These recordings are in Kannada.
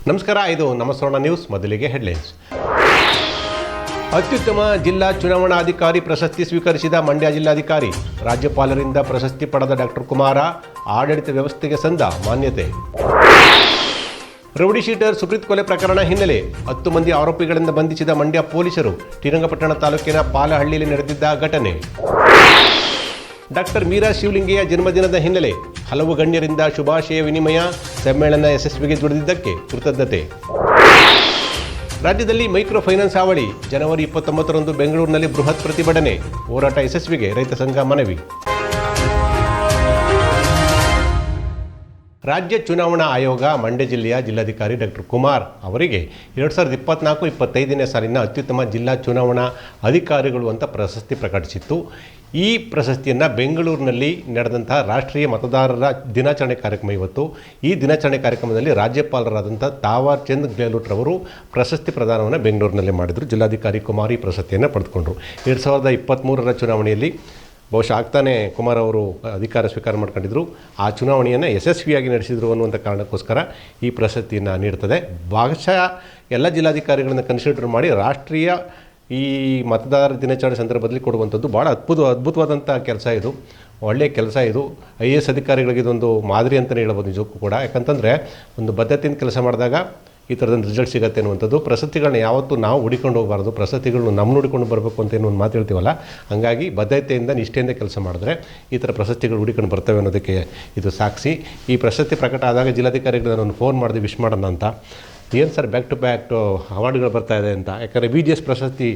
ನಮಸ್ಕಾರ, ಇದು ನಮ್ಮ ಸ್ವರ್ಣ ನ್ಯೂಸ್. ಮೊದಲಿಗೆ ಹೆಡ್ಲೈನ್ಸ್. ಅತ್ಯುತ್ತಮ ಜಿಲ್ಲಾ ಚುನಾವಣಾಧಿಕಾರಿ ಪ್ರಶಸ್ತಿ ಸ್ವೀಕರಿಸಿದ ಮಂಡ್ಯ ಜಿಲ್ಲಾಧಿಕಾರಿ. ರಾಜ್ಯಪಾಲರಿಂದ ಪ್ರಶಸ್ತಿ ಪಡೆದ ಡಾಕ್ಟರ್ ಕುಮಾರ ಆಡಳಿತ ವ್ಯವಸ್ಥೆಗೆ ಸಂದ ಮಾನ್ಯತೆ. ರೌಡಿ ಶೀಟರ್ ಸುಕೃತ್ ಕೊಲೆ ಪ್ರಕರಣ ಹಿನ್ನೆಲೆ 10 ಮಂದಿ ಆರೋಪಿಗಳಿಂದ ಬಂಧಿಸಿದ ಮಂಡ್ಯ ಪೊಲೀಸರು. ಶ್ರೀರಂಗಪಟ್ಟಣ ತಾಲೂಕಿನ ಪಾಲಹಳ್ಳಿಯಲ್ಲಿ ನಡೆದಿದ್ದ ಘಟನೆ. ಡಾಕ್ಟರ್ ಮೀರಾ ಶಿವಲಿಂಗೆಯ ಜನ್ಮದಿನದ ಹಿನ್ನೆಲೆ ಹಲವು ಗಣ್ಯರಿಂದ ಶುಭಾಶಯ ವಿನಿಮಯ. ಸಮ್ಮೇಳನ ಯಶಸ್ವಿಗೆ ದುಡಿದಿದ್ದಕ್ಕೆ ಕೃತಜ್ಞತೆ. ರಾಜ್ಯದಲ್ಲಿ ಮೈಕ್ರೋ ಫೈನಾನ್ಸ್ ಹಾವಳಿ. ಜನವರಿ 29ರಂದು ಬೆಂಗಳೂರಿನಲ್ಲಿ ಬೃಹತ್ ಪ್ರತಿಭಟನೆ. ಹೋರಾಟ ಯಶಸ್ವಿಗೆ ರೈತ ಸಂಘ ಮನವಿ. ರಾಜ್ಯ ಚುನಾವಣಾ ಆಯೋಗ ಮಂಡ್ಯ ಜಿಲ್ಲೆಯ ಜಿಲ್ಲಾಧಿಕಾರಿ ಡಾಕ್ಟರ್ ಕುಮಾರ್ ಅವರಿಗೆ 2024-25ನೇ ಸಾಲಿನ ಅತ್ಯುತ್ತಮ ಜಿಲ್ಲಾ ಚುನಾವಣಾ ಅಧಿಕಾರಿಗಳು ಅಂತ ಪ್ರಶಸ್ತಿ ಪ್ರಕಟಿಸಿತ್ತು. ಈ ಪ್ರಶಸ್ತಿಯನ್ನು ಬೆಂಗಳೂರಿನಲ್ಲಿ ನಡೆದಂತಹ ರಾಷ್ಟ್ರೀಯ ಮತದಾರರ ದಿನಾಚರಣೆ ಕಾರ್ಯಕ್ರಮ ಇವತ್ತು. ಈ ದಿನಾಚರಣೆ ಕಾರ್ಯಕ್ರಮದಲ್ಲಿ ರಾಜ್ಯಪಾಲರಾದಂಥ ತಾವರ್ ಚಂದ್ ಗೆಹ್ಲೋಟ್ ರವರು ಪ್ರಶಸ್ತಿ ಪ್ರದಾನವನ್ನು ಬೆಂಗಳೂರಿನಲ್ಲಿ ಮಾಡಿದರು. ಜಿಲ್ಲಾಧಿಕಾರಿ ಕುಮಾರ್ ಈ ಪ್ರಶಸ್ತಿಯನ್ನು ಪಡೆದುಕೊಂಡರು. 2023ರ ಚುನಾವಣೆಯಲ್ಲಿ ಬಹುಶಃ ಆಗ್ತಾನೆ ಕುಮಾರ್ ಅವರು ಅಧಿಕಾರ ಸ್ವೀಕಾರ ಮಾಡ್ಕೊಂಡಿದ್ರು. ಆ ಚುನಾವಣೆಯನ್ನು ಯಶಸ್ವಿಯಾಗಿ ನಡೆಸಿದರು ಅನ್ನುವಂಥ ಕಾರಣಕ್ಕೋಸ್ಕರ ಈ ಪ್ರಶಸ್ತಿಯನ್ನು ನೀಡ್ತದೆ. ಭಾಗಶಃ ಎಲ್ಲ ಜಿಲ್ಲಾಧಿಕಾರಿಗಳನ್ನು ಕನ್ಸಿಡರ್ ಮಾಡಿ ರಾಷ್ಟ್ರೀಯ ಈ ಮತದಾರರ ದಿನಾಚರಣೆ ಸಂದರ್ಭದಲ್ಲಿ ಕೊಡುವಂಥದ್ದು ಭಾಳ ಅದ್ಭುತವಾದಂಥ ಕೆಲಸ ಇದು. ಒಳ್ಳೆಯ ಕೆಲಸ ಇದು. IAS ಅಧಿಕಾರಿಗಳಿಗೆ ಇದೊಂದು ಮಾದರಿ ಅಂತಲೇ ಹೇಳ್ಬೋದು ನಿಜಕ್ಕೂ ಕೂಡ. ಯಾಕಂತಂದರೆ ಒಂದು ಬದ್ಧತೆಯಿಂದ ಕೆಲಸ ಮಾಡಿದಾಗ ಈ ಥರದೊಂದು ರಿಸಲ್ಟ್ ಸಿಗುತ್ತೆ ಅನ್ನುವಂಥದ್ದು. ಪ್ರಶಸ್ತಿಗಳನ್ನ ಯಾವತ್ತೂ ನಾವು ಹುಡಿಕೊಂಡು ಹೋಗಬಾರ್ದು, ಪ್ರಶಸ್ತಿಗಳನ್ನ ನಮ್ಮ ಹುಡಿಕೊಂಡು ಬರಬೇಕು ಅಂತ ಏನು ಒಂದು ಮಾತು ಹೇಳ್ತೀವಲ್ಲ, ಹಾಗಾಗಿ ಬದ್ಧತೆಯಿಂದ ನಿಷ್ಠೆಯಿಂದ ಕೆಲಸ ಮಾಡಿದ್ರೆ ಈ ಥರ ಪ್ರಶಸ್ತಿಗಳು ಹುಡಿಕೊಂಡು ಬರ್ತವೆ ಅನ್ನೋದಕ್ಕೆ ಇದು ಸಾಕ್ಷಿ. ಈ ಪ್ರಶಸ್ತಿ ಪ್ರಕಟ ಆದಾಗ ಜಿಲ್ಲಾಧಿಕಾರಿಗಳು ನಾನು ಫೋನ್ ಮಾಡಿದೆ ವಿಶ್ ಮಾಡೋಣ ಅಂತ. ಏನು ಸರ್ ಬ್ಯಾಕ್ ಟು ಬ್ಯಾಕ್ ಅವಾರ್ಡ್ಗಳು ಬರ್ತಾ ಇದೆ ಅಂತ. ಯಾಕಂದರೆ BGS ಪ್ರಶಸ್ತಿ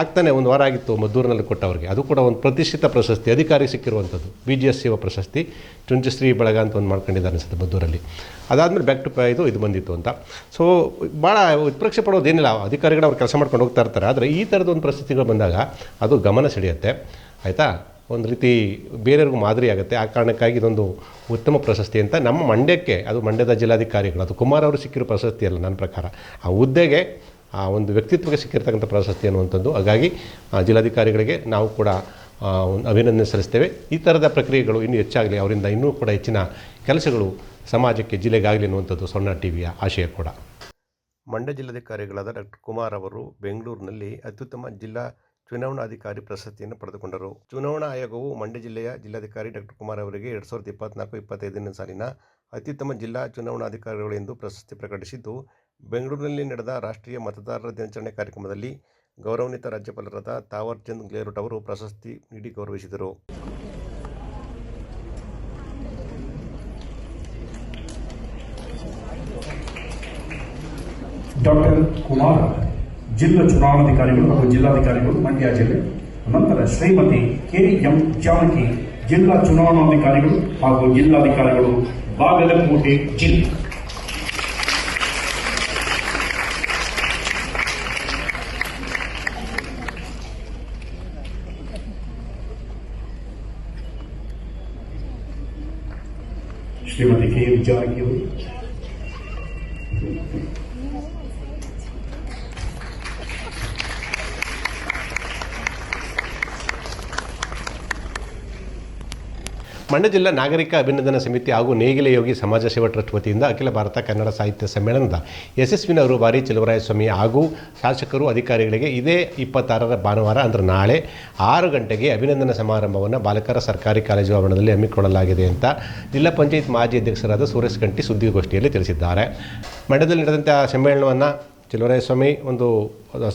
ಆಗ್ತಾನೆ ಒಂದು ವಾರ ಆಗಿತ್ತು ಮದ್ದೂರಿನಲ್ಲಿ ಕೊಟ್ಟವ್ರಿಗೆ. ಅದು ಕೂಡ ಒಂದು ಪ್ರತಿಷ್ಠಿತ ಪ್ರಶಸ್ತಿ, ಅಧಿಕಾರಿ ಸಿಕ್ಕಿರುವಂಥದ್ದು. BGS ಸೇವಾ ಪ್ರಶಸ್ತಿ ಚುಂಚಶ್ರೀ ಬಳಗ ಅಂತ ಒಂದು ಮಾಡ್ಕೊಂಡಿದ್ದಾರೆ ಅನಿಸುತ್ತೆ ಮದ್ದೂರಲ್ಲಿ. ಅದಾದಮೇಲೆ ಬ್ಯಾಕ್ ಟು ಇದು ಬಂದಿತ್ತು ಅಂತ. ಸೊ ಭಾಳ ಉತ್ಪ್ರೇಕ್ಷೆ ಪಡೋದೇನಿಲ್ಲ, ಅಧಿಕಾರಿಗಳು ಅವ್ರು ಕೆಲಸ ಮಾಡ್ಕೊಂಡು ಹೋಗ್ತಾ ಇರ್ತಾರೆ. ಆದರೆ ಈ ಥರದೊಂದು ಪ್ರಶಸ್ತಿಗಳು ಬಂದಾಗ ಅದು ಗಮನ ಸೆಳೆಯುತ್ತೆ, ಆಯಿತಾ. ಒಂದು ರೀತಿ ಬೇರೆಯವ್ರಿಗೂ ಮಾದರಿ ಆಗುತ್ತೆ. ಆ ಕಾರಣಕ್ಕಾಗಿ ಇದೊಂದು ಉತ್ತಮ ಪ್ರಶಸ್ತಿ ಅಂತ ನಮ್ಮ ಮಂಡ್ಯಕ್ಕೆ, ಅದು ಮಂಡ್ಯದ ಜಿಲ್ಲಾಧಿಕಾರಿಗಳು, ಅದು ಕುಮಾರ್ ಅವರು ಸಿಕ್ಕಿರೋ ಪ್ರಶಸ್ತಿ ಅಲ್ಲ ನನ್ನ ಪ್ರಕಾರ, ಆ ಹುದ್ದೆಗೆ ಆ ಒಂದು ವ್ಯಕ್ತಿತ್ವಕ್ಕೆ ಸಿಕ್ಕಿರ್ತಕ್ಕಂಥ ಪ್ರಶಸ್ತಿ ಅನ್ನುವಂಥದ್ದು. ಹಾಗಾಗಿ ಜಿಲ್ಲಾಧಿಕಾರಿಗಳಿಗೆ ನಾವು ಕೂಡ ಅಭಿನಂದನೆ ಸಲ್ಲಿಸ್ತೇವೆ. ಈ ಥರದ ಪ್ರಕ್ರಿಯೆಗಳು ಇನ್ನೂ ಹೆಚ್ಚಾಗಲಿ, ಅವರಿಂದ ಇನ್ನೂ ಕೂಡ ಹೆಚ್ಚಿನ ಕೆಲಸಗಳು ಸಮಾಜಕ್ಕೆ, ಜಿಲ್ಲೆಗಾಗಲಿ ಅನ್ನುವಂಥದ್ದು ಸ್ವರ್ಣ ಟಿವಿಯ ಆಶಯ ಕೂಡ. ಮಂಡ್ಯ ಜಿಲ್ಲಾಧಿಕಾರಿಗಳಾದ ಡಾಕ್ಟರ್ ಕುಮಾರ್ ಅವರು ಬೆಂಗಳೂರಿನಲ್ಲಿ ಅತ್ಯುತ್ತಮ ಜಿಲ್ಲಾ ಚುನಾವಣಾಧಿಕಾರಿ ಪ್ರಶಸ್ತಿಯನ್ನು ಪಡೆದುಕೊಂಡರು. ಚುನಾವಣಾ ಆಯೋಗವು ಮಂಡ್ಯ ಜಿಲ್ಲೆಯ ಜಿಲ್ಲಾಧಿಕಾರಿ ಡಾಕ್ಟರ್ ಕುಮಾರ್ ಅವರಿಗೆ 2024-25ನೇ ಸಾಲಿನ ಅತ್ಯುತ್ತಮ ಜಿಲ್ಲಾ ಚುನಾವಣಾಧಿಕಾರಿಗಳು ಎಂದು ಪ್ರಶಸ್ತಿ ಪ್ರಕಟಿಸಿದ್ದು, ಬೆಂಗಳೂರಿನಲ್ಲಿ ನಡೆದ ರಾಷ್ಟ್ರೀಯ ಮತದಾರರ ದಿನಾಚರಣೆ ಕಾರ್ಯಕ್ರಮದಲ್ಲಿ ಗೌರವಾನ್ವಿತ ರಾಜ್ಯಪಾಲರಾದ ತಾವರ್ ಚಂದ್ ಗೆಹ್ಲೋಟ್ ಅವರು ಪ್ರಶಸ್ತಿ ನೀಡಿ ಗೌರವಿಸಿದರು. ಡಾಕ್ಟರ್ ಕುಮಾರ್ ಜಿಲ್ಲಾ ಚುನಾವಣಾಧಿಕಾರಿಗಳು ಹಾಗೂ ಜಿಲ್ಲಾಧಿಕಾರಿಗಳು ಮಂಡ್ಯ ಜಿಲ್ಲೆ. ನಂತರ ಶ್ರೀಮತಿ KM ಜಾನಕಿ ಜಿಲ್ಲಾ ಚುನಾವಣಾಧಿಕಾರಿಗಳು ಹಾಗೂ ಜಿಲ್ಲಾಧಿಕಾರಿಗಳು ಬಾಗಲಕೋಟೆ ಜಿಲ್ಲೆ. ಶ್ರೀಮತಿ KM ಜಾನಕಿ ಅವರು ಮಂಡ್ಯ ಜಿಲ್ಲಾ ನಾಗರಿಕ ಅಭಿನಂದನಾ ಸಮಿತಿ ಹಾಗೂ ನೇಗಿಲ ಯೋಗಿ ಸಮಾಜ ಸೇವಾ ಟ್ರಸ್ಟ್ ವತಿಯಿಂದ ಅಖಿಲ ಭಾರತ ಕನ್ನಡ ಸಾಹಿತ್ಯ ಸಮ್ಮೇಳನದ ಯಶಸ್ವಿನ ರೂವಾರಿ ಚಲುವರಾಯಸ್ವಾಮಿ ಹಾಗೂ ಶಾಸಕರು ಅಧಿಕಾರಿಗಳಿಗೆ ಇದೇ 26ರ ಭಾನುವಾರ ಅಂದರೆ ನಾಳೆ 6 ಗಂಟೆಗೆ ಅಭಿನಂದನಾ ಸಮಾರಂಭವನ್ನು ಬಾಲಕರ ಸರ್ಕಾರಿ ಕಾಲೇಜು ಆವರಣದಲ್ಲಿ ಹಮ್ಮಿಕೊಳ್ಳಲಾಗಿದೆ ಅಂತ ಜಿಲ್ಲಾ ಪಂಚಾಯತ್ ಮಾಜಿ ಅಧ್ಯಕ್ಷರಾದ ಸುರೇಶ್ ಗಂಟಿ ಸುದ್ದಿಗೋಷ್ಠಿಯಲ್ಲಿ ತಿಳಿಸಿದ್ದಾರೆ. ಮಂಡ್ಯದಲ್ಲಿ ನಡೆದಂಥ ಸಮ್ಮೇಳನವನ್ನು ಚಲುವರಾಯಸ್ವಾಮಿ ಒಂದು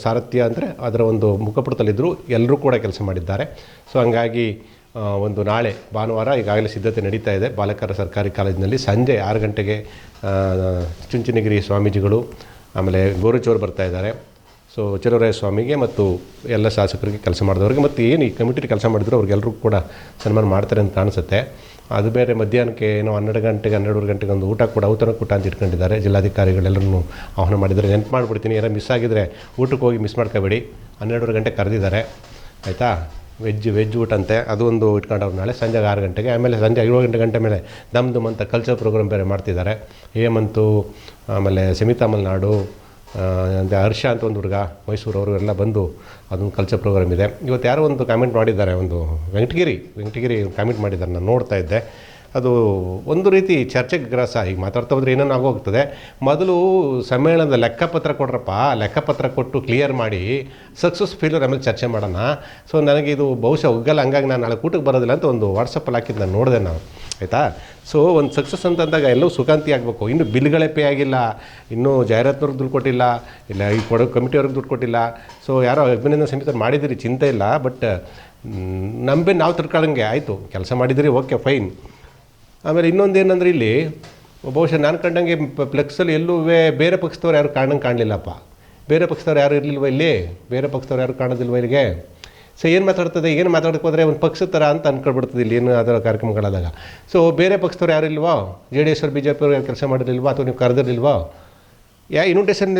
ಸಾರಥ್ಯ ಅಂದರೆ ಅದರ ಒಂದು ಮುಖಪುಟದಲ್ಲಿದ್ದರು, ಎಲ್ಲರೂ ಕೂಡ ಕೆಲಸ ಮಾಡಿದ್ದಾರೆ. ಸೊ ಹಂಗಾಗಿ ಒಂದು ನಾಳೆ ಭಾನುವಾರ ಈಗಾಗಲೇ ಸಿದ್ಧತೆ ನಡೀತಾ ಇದೆ. ಬಾಲಕರ ಸರ್ಕಾರಿ ಕಾಲೇಜಿನಲ್ಲಿ ಸಂಜೆ 6 ಗಂಟೆಗೆ ಚುಂಚನಗಿರಿ ಸ್ವಾಮೀಜಿಗಳು ಆಮೇಲೆ ಗೋರುಚೋರು ಬರ್ತಾ ಇದ್ದಾರೆ. ಸೊ ಚಲುವರಾಯಸ್ವಾಮಿಗೆ ಮತ್ತು ಎಲ್ಲ ಶಾಸಕರಿಗೆ, ಕೆಲಸ ಮಾಡಿದವ್ರಿಗೆ ಮತ್ತು ಏನು ಈ ಕಮಿಟಿ ಕೆಲಸ ಮಾಡಿದ್ರು ಅವ್ರಿಗೆಲ್ಲರೂ ಕೂಡ ಸನ್ಮಾನ ಮಾಡ್ತಾರೆ ಅಂತ ಕಾಣಿಸುತ್ತೆ. ಅದು ಬೇರೆ ಮಧ್ಯಾಹ್ನಕ್ಕೆ ಏನೋ 12 ಗಂಟೆಗೆ 12 ಗಂಟೆಗೆ ಒಂದು ಊಟ ಕೂಡ ಔತಣಕೂಟ ಅಂತ ಇಟ್ಕೊಂಡಿದ್ದಾರೆ. ಜಿಲ್ಲಾಧಿಕಾರಿಗಳೆಲ್ಲರೂ ಆಹ್ವಾನ ಮಾಡಿದ್ದಾರೆ. ನೆನಪು ಮಾಡಿಬಿಡ್ತೀನಿ, ಯಾರು ಮಿಸ್ ಆಗಿದ್ರೆ ಊಟಕ್ಕೆ ಹೋಗಿ ಮಿಸ್ ಮಾಡ್ಕೋಬೇಡಿ. 12 ಗಂಟೆಗೆ ಕರೆದಿದ್ದಾರೆ, ಆಯಿತಾ. ವೆಜ್ ಊಟ ಅಂತೆ, ಅದು ಒಂದು ಇಟ್ಕೊಂಡವ್ರು ನಾಳೆ ಸಂಜೆ 6 ಗಂಟೆಗೆ. ಆಮೇಲೆ ಸಂಜೆ 7 ಗಂಟೆ ಮೇಲೆ ದಮ್ ಅಂತ ಕಲ್ಚರ್ ಪ್ರೋಗ್ರಾಮ್ ಬೇರೆ ಮಾಡ್ತಿದ್ದಾರೆ. ಹೇಮಂತು, ಆಮೇಲೆ ಸಮಿತಾ ಮಲ್ನಾಡು, ಹರ್ಷ ಅಂತ ಒಂದು ಹುಡುಗ ಮೈಸೂರವರು ಎಲ್ಲ ಬಂದು ಅದೊಂದು ಕಲ್ಚರ್ ಪ್ರೋಗ್ರಾಮ್ ಇದೆ. ಇವತ್ತು ಯಾರೋ ಒಂದು ಕಾಮೆಂಟ್ ಮಾಡಿದ್ದಾರೆ, ಒಂದು ವೆಂಕಟಗಿರಿ ಕಾಮೆಂಟ್ ಮಾಡಿದ್ದಾರೆ, ನಾನು ನೋಡ್ತಾ ಇದ್ದೆ. ಅದು ಒಂದು ರೀತಿ ಚರ್ಚೆಗೆ ಗ್ರಾಸ. ಈಗ ಮಾತಾಡ್ತಾ ಹೋದ್ರೆ ಏನೇನು ಆಗೋಗ್ತದೆ. ಮೊದಲು ಸಮ್ಮೇಳನದ ಲೆಕ್ಕಪತ್ರ ಕೊಡ್ರಪ್ಪ, ಲೆಕ್ಕಪತ್ರ ಕೊಟ್ಟು ಕ್ಲಿಯರ್ ಮಾಡಿ ಸಕ್ಸಸ್ ಫೇಲ್ಯೂರ್ ಆಮೇಲೆ ಚರ್ಚೆ ಮಾಡೋಣ. ಸೊ ನನಗೆ ಇದು ಬಹುಶಃ ಒಗ್ಗಲ್ಲ, ಹಂಗಾಗಿ ನಾನು ನಾಳೆ ಕೂಟಕ್ಕೆ ಬರೋದಿಲ್ಲ ಅಂತ ಒಂದು ವಾಟ್ಸಪ್ಪಲ್ಲಿ ಹಾಕಿದ್ದು ನಾನು ನೋಡಿದೆ ನಾವು, ಆಯಿತಾ. ಸೊ ಒಂದು ಸಕ್ಸಸ್ ಅಂತಂದಾಗ ಎಲ್ಲವೂ ಸುಖಾಂತಿ ಆಗಬೇಕು. ಇನ್ನು ಬಿಲ್ಗಳೇ ಪೇ ಆಗಿಲ್ಲ, ಇನ್ನೂ ಜಾಹೀರಾತಿನವ್ರಿಗೆ ದುಡ್ಡು ಕೊಟ್ಟಿಲ್ಲ, ಇಲ್ಲ ಈ ಕೊಡೋ ಕಮಿಟಿಯವ್ರಿಗೆ ದುಡ್ಡು ಕೊಟ್ಟಿಲ್ಲ. ಸೊ ಯಾರೋ ಅಭಿನಂದನೆ ಸಮಿತಿ ಮಾಡಿದಿರಿ, ಚಿಂತೆ ಇಲ್ಲ. ಬಟ್ ನಂಬೆ ನಾವು ತಿರ್ಕೊಳ್ಳಂಗೆ ಆಯಿತು, ಕೆಲಸ ಮಾಡಿದಿರಿ, ಓಕೆ ಫೈನ್. ಆಮೇಲೆ ಇನ್ನೊಂದು ಏನಂದ್ರೆ ಇಲ್ಲಿ ಬಹುಶಃ ನಾನು ಕಂಡಂಗೆ ಫ್ಲೆಕ್ಸಲ್ಲಿ ಎಲ್ಲೂ ಬೇರೆ ಪಕ್ಷದವ್ರು ಯಾರು ಕಾಣಲಿಲ್ಲಪ್ಪ. ಬೇರೆ ಪಕ್ಷದವ್ರು ಯಾರು ಇರಲಿಲ್ವ ಇಲ್ಲಿ? ಬೇರೆ ಪಕ್ಷದವ್ರು ಯಾರು ಕಾಣೋದಿಲ್ವ ಇಲ್ಲಿಗೆ? ಸೊ ಏನು ಮಾತಾಡ್ತದೆ, ಏನು ಮಾತಾಡೋಕೆ ಹೋದರೆ ಒಂದು ಪಕ್ಷದ ಥರ ಅಂತ ಅಂದ್ಕೊಳ್ಬಿಡ್ತದೆ ಇಲ್ಲಿ ಏನು ಅದರ ಕಾರ್ಯಕ್ರಮಗಳಾದಾಗ. ಸೊ ಬೇರೆ ಪಕ್ಷದವ್ರು ಯಾರು ಇಲ್ವೋ? JDS ಅವ್ರು BJP ಅವ್ರು ಯಾರು ಕೆಲಸ ಮಾಡಿರಲಿಲ್ವಾ, ಅಥವಾ ನೀವು ಕರೆದಿರಲಿಲ್ವೋ? ಇನ್ವಿಟೇಷನ್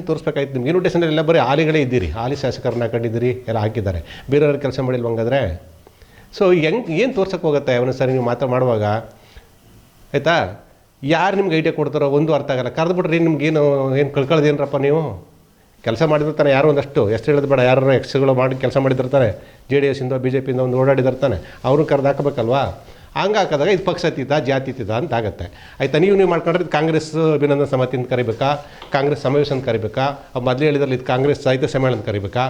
ತೋರಿಸ್ಬೇಕಾಯ್ತು ನಿಮ್ಗೆ. ಇನ್ವಿಟೇಷನ್ ಎಲ್ಲ ಬರೀ ಹಾಲಿಗಳೇ ಇದ್ದೀರಿ, ಹಾಲಿ ಶಾಸಕರನ್ನ ಕಂಡಿದ್ದೀರಿ, ಎಲ್ಲ ಹಾಕಿದ್ದಾರೆ. ಬೇರೆಯವ್ರು ಕೆಲಸ ಮಾಡಿಲ್ವ ಹಂಗಾದ್ರೆ? ಸೊ ಏನು ತೋರ್ಸೋಕ್ಕೆ ಹೋಗುತ್ತೆ ಅವನು ಸರಿ ನೀವು ಮಾಡುವಾಗ, ಆಯಿತಾ? ಯಾರು ನಿಮ್ಗೆ ಐಡಿಯಾ ಕೊಡ್ತಾರೋ ಒಂದು ಅರ್ಥ ಆಗಲ್ಲ. ಕರೆದ್ಬಿಟ್ರಿ ನಿಮ್ಗೇನು ಕಳ್ಕೊಳ್ಳೋದೇನಪ್ಪ ನೀವು? ಕೆಲಸ ಮಾಡಿದಿರ್ತಾನೆ ಯಾರೋ ಒಂದಷ್ಟು, ಎಷ್ಟು ಹೇಳೋದು ಬೇಡ, ಯಾರು ಎಕ್ಸ್ಗಳು ಮಾಡಿ ಕೆಲಸ ಮಾಡಿದಿರ್ತಾನೆ, JDS ಇಂದ BJP ಇಂದ ಒಂದು ಓಡಾಡಿದಿರ್ತಾನೆ, ಅವ್ರನ್ನ ಕರೆದು ಹಾಕಬೇಕಲ್ವಾ? ಹಂಗೆ ಹಾಕಿದಾಗ ಇದು ಪಕ್ಷಾತೀತ ಜಾತ್ಯತೀತ ಅಂತ ಆಗುತ್ತೆ, ಆಯಿತಾ. ನೀವು ಮಾಡ್ಕೊಂಡ್ರೆ ಇದು ಕಾಂಗ್ರೆಸ್ ಅಭಿನಂದನ ಸಮಿತಿಯಿಂದ ಕರಿಬೇಕಾ, ಕಾಂಗ್ರೆಸ್ ಸಮಾವೇಶ ಅಂತ ಕರಿಬೇಕಾ, ಮೊದಲೇ ಹೇಳಿದ್ರಲ್ಲಿ ಇದು ಕಾಂಗ್ರೆಸ್ ಸಾಹಿತ್ಯ ಸಮ್ಮೇಳನ ಅಂತ ಕರಿಬೇಕಾ?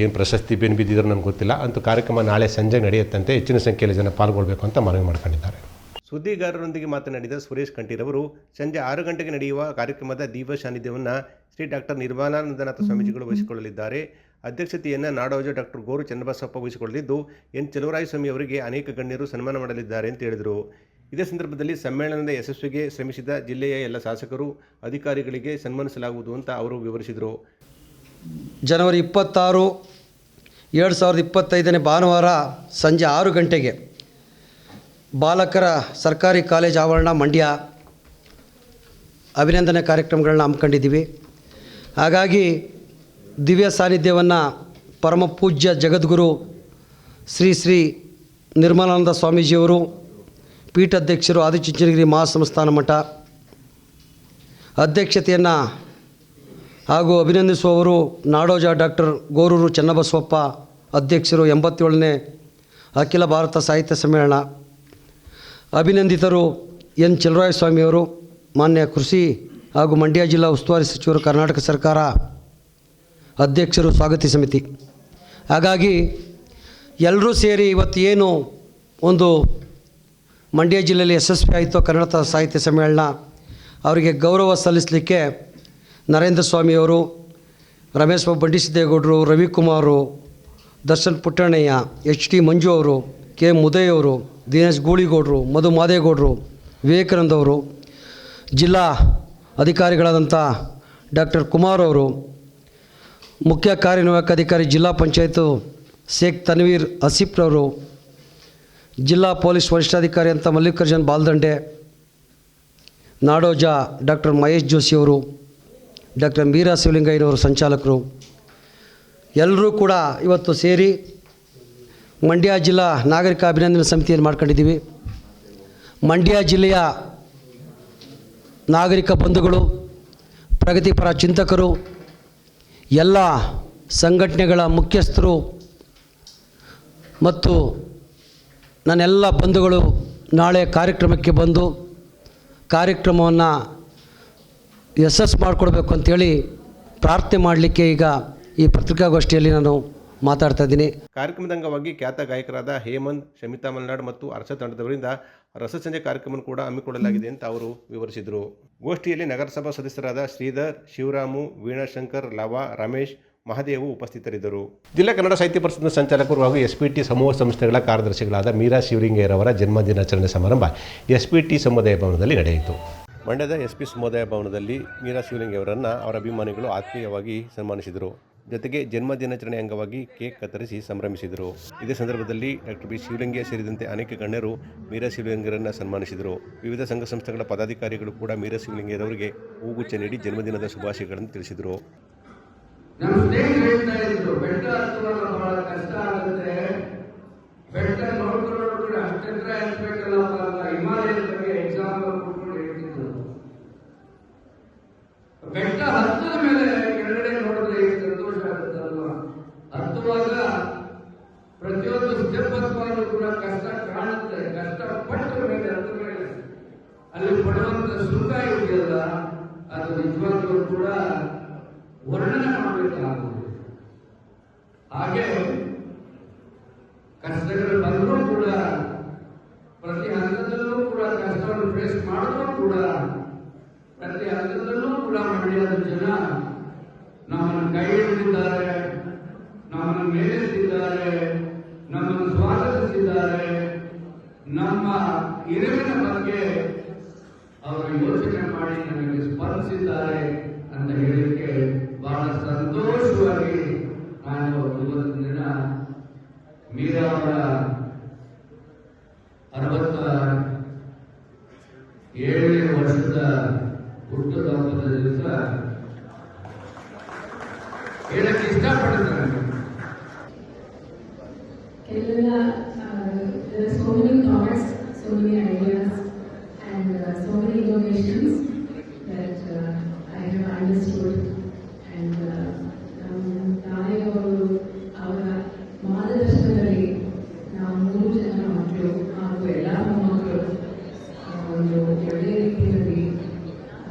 ಏನು ಪ್ರಶಸ್ತಿ ಬೆನ್ನು ಬಿದ್ದಿದ್ರೆ ನನಗೆ ಗೊತ್ತಿಲ್ಲ. ಅಂತೂ ಕಾರ್ಯಕ್ರಮ ನಾಳೆ ಸಂಜೆ ನಡೆಯುತ್ತಂತೆ. ಹೆಚ್ಚಿನ ಸಂಖ್ಯೆಯಲ್ಲಿ ಜನ ಪಾಲ್ಗೊಳ್ಬೇಕು ಅಂತ ಮನವಿ ಮಾಡ್ಕೊಂಡಿದ್ದಾರೆ. ಸುದ್ದಿಗಾರರೊಂದಿಗೆ ಮಾತನಾಡಿದ ಸುರೇಶ್ ಕಂಠೀರವರು ಸಂಜೆ 6 ಗಂಟೆಗೆ ನಡೆಯುವ ಕಾರ್ಯಕ್ರಮದ ದೀಪ ಸಾನ್ನಿಧ್ಯವನ್ನು ಶ್ರೀ ಡಾಕ್ಟರ್ ನಿರ್ಮಲಾನಂದನಾಥ ಸ್ವಾಮೀಜಿಗಳು ವಹಿಸಿಕೊಳ್ಳಲಿದ್ದಾರೆ. ಅಧ್ಯಕ್ಷತೆಯನ್ನು ನಾಡೋಜ ಡಾಕ್ಟರ್ ಗೋರು ಚನ್ನಬಸಪ್ಪ ವಹಿಸಿಕೊಳ್ಳಲಿದ್ದು, ಎನ್ ಚಲುವರಾಯಸ್ವಾಮಿ ಅವರಿಗೆ ಅನೇಕ ಗಣ್ಯರು ಸನ್ಮಾನ ಮಾಡಲಿದ್ದಾರೆ ಅಂತ ಹೇಳಿದರು. ಇದೇ ಸಂದರ್ಭದಲ್ಲಿ ಸಮ್ಮೇಳನದ ಯಶಸ್ವಿಗೆ ಶ್ರಮಿಸಿದ ಜಿಲ್ಲೆಯ ಎಲ್ಲ ಶಾಸಕರು, ಅಧಿಕಾರಿಗಳಿಗೆ ಸನ್ಮಾನಿಸಲಾಗುವುದು ಅಂತ ಅವರು ವಿವರಿಸಿದರು. ಜನವರಿ 26, 2025 ಭಾನುವಾರ ಸಂಜೆ 6 ಗಂಟೆಗೆ ಬಾಲಕರ ಸರ್ಕಾರಿ ಕಾಲೇಜ್ ಆವರಣ ಮಂಡ್ಯ ಅಭಿನಂದನೆ ಕಾರ್ಯಕ್ರಮಗಳನ್ನ ಹಮ್ಮಿಕೊಂಡಿದ್ದೀವಿ. ಹಾಗಾಗಿ ದಿವ್ಯ ಸಾನ್ನಿಧ್ಯವನ್ನು ಪರಮ ಪೂಜ್ಯ ಜಗದ್ಗುರು ಶ್ರೀ ಶ್ರೀ ನಿರ್ಮಲಾನಂದ ಸ್ವಾಮೀಜಿಯವರು, ಪೀಠಾಧ್ಯಕ್ಷರು, ಆದಿಚುಂಚನಗಿರಿ ಮಹಾಸಂಸ್ಥಾನ ಮಠ ಅಧ್ಯಕ್ಷತೆಯನ್ನು ಹಾಗೂ ಅಭಿನಂದಿಸುವವರು ನಾಡೋಜ ಡಾಕ್ಟರ್ ಗೋರೂರು ಚನ್ನಬಸವಪ್ಪ, ಅಧ್ಯಕ್ಷರು, 87ನೇ ಅಖಿಲ ಭಾರತ ಸಾಹಿತ್ಯ ಸಮ್ಮೇಳನ. ಅಭಿನಂದಿತರು ಎನ್ ಚಲುವರಾಯಸ್ವಾಮಿಯವರು, ಮಾನ್ಯ ಕೃಷಿ ಹಾಗೂ ಮಂಡ್ಯ ಜಿಲ್ಲಾ ಉಸ್ತುವಾರಿ ಸಚಿವರು, ಕರ್ನಾಟಕ ಸರ್ಕಾರ, ಅಧ್ಯಕ್ಷರು, ಸ್ವಾಗತಿ ಸಮಿತಿ. ಹಾಗಾಗಿ ಎಲ್ಲರೂ ಸೇರಿ ಇವತ್ತು ಏನು ಒಂದು ಮಂಡ್ಯ ಜಿಲ್ಲೆಯಲ್ಲಿ ಯಶಸ್ವಿ ಆಯಿತು ಕನ್ನಡ ಸಾಹಿತ್ಯ ಸಮ್ಮೇಳನ, ಅವರಿಗೆ ಗೌರವ ಸಲ್ಲಿಸಲಿಕ್ಕೆ ನರೇಂದ್ರ ಸ್ವಾಮಿಯವರು, ರಮೇಶ್ ಬಾಬು ಬಂಡಿಸಿದ್ದೇಗೌಡರು, ರವಿಕುಮಾರು, ದರ್ಶನ್ ಪುಟ್ಟಣ್ಣಯ್ಯ, HD ಮಂಜು ಅವರು, ಕೆ ಮುದಯ್ ಅವರು, ದಿನೇಶ್ ಗೂಳಿಗೌಡರು, ಮಧು ಮಾದೇಗೌಡರು, ವಿವೇಕಾನಂದ ಅವರು, ಜಿಲ್ಲಾ ಅಧಿಕಾರಿಗಳಾದಂಥ ಡಾಕ್ಟರ್ ಕುಮಾರ್ ಅವರು, ಮುಖ್ಯ ಕಾರ್ಯನಿರ್ವಾಹಕ ಅಧಿಕಾರಿ ಜಿಲ್ಲಾ ಪಂಚಾಯತು ಶೇಖ್ ತನ್ವೀರ್ ಆಸಿಫ್ರವರು, ಜಿಲ್ಲಾ ಪೊಲೀಸ್ ವರಿಷ್ಠಾಧಿಕಾರಿ ಅಂತ ಮಲ್ಲಿಕಾರ್ಜುನ್ ಬಾಲ್ದಂಡೆ, ನಾಡೋಜ ಡಾಕ್ಟರ್ ಮಹೇಶ್ ಜೋಶಿಯವರು, ಡಾಕ್ಟರ್ ಮೀರಾ ಶಿವಲಿಂಗಯ್ಯನವರು ಸಂಚಾಲಕರು, ಎಲ್ಲರೂ ಕೂಡ ಇವತ್ತು ಸೇರಿ ಮಂಡ್ಯ ಜಿಲ್ಲಾ ನಾಗರಿಕ ಅಭಿನಂದನೆ ಸಮಿತಿಯನ್ನು ಮಾಡ್ಕೊಂಡಿದ್ದೀವಿ. ಮಂಡ್ಯ ಜಿಲ್ಲೆಯ ನಾಗರಿಕ ಬಂಧುಗಳು, ಪ್ರಗತಿಪರ ಚಿಂತಕರು, ಎಲ್ಲ ಸಂಘಟನೆಗಳ ಮುಖ್ಯಸ್ಥರು ಮತ್ತು ನನ್ನೆಲ್ಲ ಬಂಧುಗಳು ನಾಳೆ ಕಾರ್ಯಕ್ರಮಕ್ಕೆ ಬಂದು ಕಾರ್ಯಕ್ರಮವನ್ನು ಯಶಸ್ಸು ಮಾಡಿಕೊಡ್ಬೇಕು ಅಂಥೇಳಿ ಪ್ರಾರ್ಥನೆ ಮಾಡಲಿಕ್ಕೆ ಈಗ ಈ ಪತ್ರಿಕಾಗೋಷ್ಠಿಯಲ್ಲಿ ನಾನು ಮಾತಾಡ್ತಾ ಇದ್ದೀನಿ. ಕಾರ್ಯಕ್ರಮದ ಅಂಗವಾಗಿ ಖ್ಯಾತ ಗಾಯಕರಾದ ಹೇಮಂತ್, ಶಮಿತಾ ಮಲ್ನಾಡ್ ಮತ್ತು ಅರ್ಷ ತಂಡದವರಿಂದ ರಸಸಂಜೆ ಕಾರ್ಯಕ್ರಮ ಕೂಡ ಹಮ್ಮಿಕೊಳ್ಳಲಾಗಿದೆ ಅಂತ ಅವರು ವಿವರಿಸಿದರು. ಗೋಷ್ಠಿಯಲ್ಲಿ ನಗರಸಭಾ ಸದಸ್ಯರಾದ ಶ್ರೀಧರ್, ಶಿವರಾಮು, ವೀಣಾಶಂಕರ್, ಲವ, ರಮೇಶ್, ಮಹದೇವು ಉಪಸ್ಥಿತರಿದ್ದರು. ಜಿಲ್ಲಾ ಕನ್ನಡ ಸಾಹಿತ್ಯ ಪರಿಷತ್ನ ಸಂಚಾಲಕರು ಹಾಗೂ SPT ಸಮೂಹ ಸಂಸ್ಥೆಗಳ ಕಾರ್ಯದರ್ಶಿಗಳಾದ ಮೀರಾ ಶಿವಲಿಂಗಯ್ಯರವರ ಜನ್ಮದಿನಾಚರಣೆ ಸಮಾರಂಭ SPT ಸಮುದಾಯ ಭವನದಲ್ಲಿ ನಡೆಯಿತು. ಮಂಡ್ಯದ SP ಸಮುದಾಯ ಭವನದಲ್ಲಿ ಮೀರಾ ಶಿವಲಿಂಗಯ್ಯವರನ್ನು ಅವರ ಅಭಿಮಾನಿಗಳು ಆತ್ಮೀಯವಾಗಿ ಸನ್ಮಾನಿಸಿದರು. ಜೊತೆಗೆ ಜನ್ಮದಿನಾಚರಣೆ ಅಂಗವಾಗಿ ಕೇಕ್ ಕತ್ತರಿಸಿ ಸಂಭ್ರಮಿಸಿದರು. ಇದೇ ಸಂದರ್ಭದಲ್ಲಿ ಡಾಕ್ಟರ್ B ಶಿವಲಿಂಗಯ್ಯ ಸೇರಿದಂತೆ ಅನೇಕ ಗಣ್ಯರು ಮೀರಾ ಶಿವಲಿಂಗಯ್ಯರನ್ನು ಸನ್ಮಾನಿಸಿದರು. ವಿವಿಧ ಸಂಘ ಸಂಸ್ಥೆಗಳ ಪದಾಧಿಕಾರಿಗಳು ಕೂಡ ಮೀರಾ ಶಿವಲಿಂಗಯ್ಯರವರಿಗೆ ಹೂಗುಚ್ಛ ನೀಡಿ ಜನ್ಮದಿನದ ಶುಭಾಶಯಗಳನ್ನು ತಿಳಿಸಿದರು. ನಮ್ಮ ಸ್ನೇಹಿತರು ಹೇಳ್ತಾ ಇದ್ರು, ಬೆಟ್ಟ ಹತ್ತುವಾಗ ಬಹಳ ಕಷ್ಟ ಆಗುತ್ತೆ, ಬೆಟ್ಟ ನೋಡ್ಕೊಂಡು ಅಷ್ಟೆತ್ರ ಹತ್ಬೇಕಲ್ಲಪ್ಪ ಅಂತ ಹಿಮಾಲಯದ ಬಗ್ಗೆ ಎಕ್ಸಾಂಪಲ್ ಕೊಟ್ಕೊಂಡು ಹೇಳ್ತಿದ್ರು. ಬೆಟ್ಟ ಹತ್ತದ ಮೇಲೆ ಕೆಳಗಡೆ ನೋಡಿದ್ರೆ ಎಷ್ಟು ಸಂತೋಷ ಆಗುತ್ತಲ್ವಾ. ಹತ್ತುವಾಗ ಪ್ರತಿಯೊಂದು ಸ್ಟೆಪ್ ಹತ್ತುವಾಗಲೂ ಕೂಡ ಕಷ್ಟ ಕಾಣುತ್ತೆ. ಕಷ್ಟಪಟ್ಟ ಮೇಲೆ ಹತ್ತ ಮೇಲೆ ಅಲ್ಲಿ ಪಡುವಂತ ಸುಖ ಇದೆಯಲ್ಲ, ಅದು ನಿಜವಾಗ್ಲೂ ಕೂಡ ವರ್ಣನೆ ಮಾಡಬೇಕಾಗುವುದು. ಹಾಗೆ ಕಷ್ಟಗಳು ಬಂದರೂ ಕೂಡ ಪ್ರತಿ ಹಂತದಲ್ಲೂ ಕೂಡ ಕಷ್ಟವನ್ನು ಫೇಸ್ ಮಾಡಿದ್ರು ಕೂಡ ಪ್ರತಿ ಹಂತದಲ್ಲೂ ಕೂಡ ಮಂಡ್ಯದ ಜನ ನಮ್ಮನ್ನು ಕೈ ಹಿಡಿದಿದ್ದಾರೆ, ನಮ್ಮನ್ನು ಮೇಲೆತ್ತಿದ್ದಾರೆ, ನಮ್ಮನ್ನು ಸ್ವಾಗತಿಸಿದ್ದಾರೆ. ನಮ್ಮ ಇರುವಿನ ಬಗ್ಗೆ ಅವರು ಯೋಚನೆ ಮಾಡಿ ನಮಗೆ ಸ್ಪಂದಿಸಿದ್ದಾರೆ ಅಂತ ಹೇಳಲಿಕ್ಕೆ ಬಹಳ ಸಂತೋಷವಾಗಿ ನಾನು ಇವತ್ತಿನ ದಿನ ಮೀರಾ ಅವರ 67ನೇ ವರ್ಷದ ಹುಟ್ಟುಹಬ್ಬದ ಹಬ್ಬದ ದಿವಸ ಹೇಳಕ್ಕೆ ಇಷ್ಟಪಡ್ತಾರೆ. There are so many thoughts, so many ideas, and so many innovations that I have understood. And ನಾನೇ ಅವರ ಮಾರ್ಗದರ್ಶನದಲ್ಲಿ ನಾವು 3 ಜನ ಮಕ್ಕಳು ಹಾಗೂ ಎಲ್ಲ ಮೊಮ್ಮಕ್ಕಳು ಒಂದು ಒಳ್ಳೆಯ ರೀತಿಯಲ್ಲಿ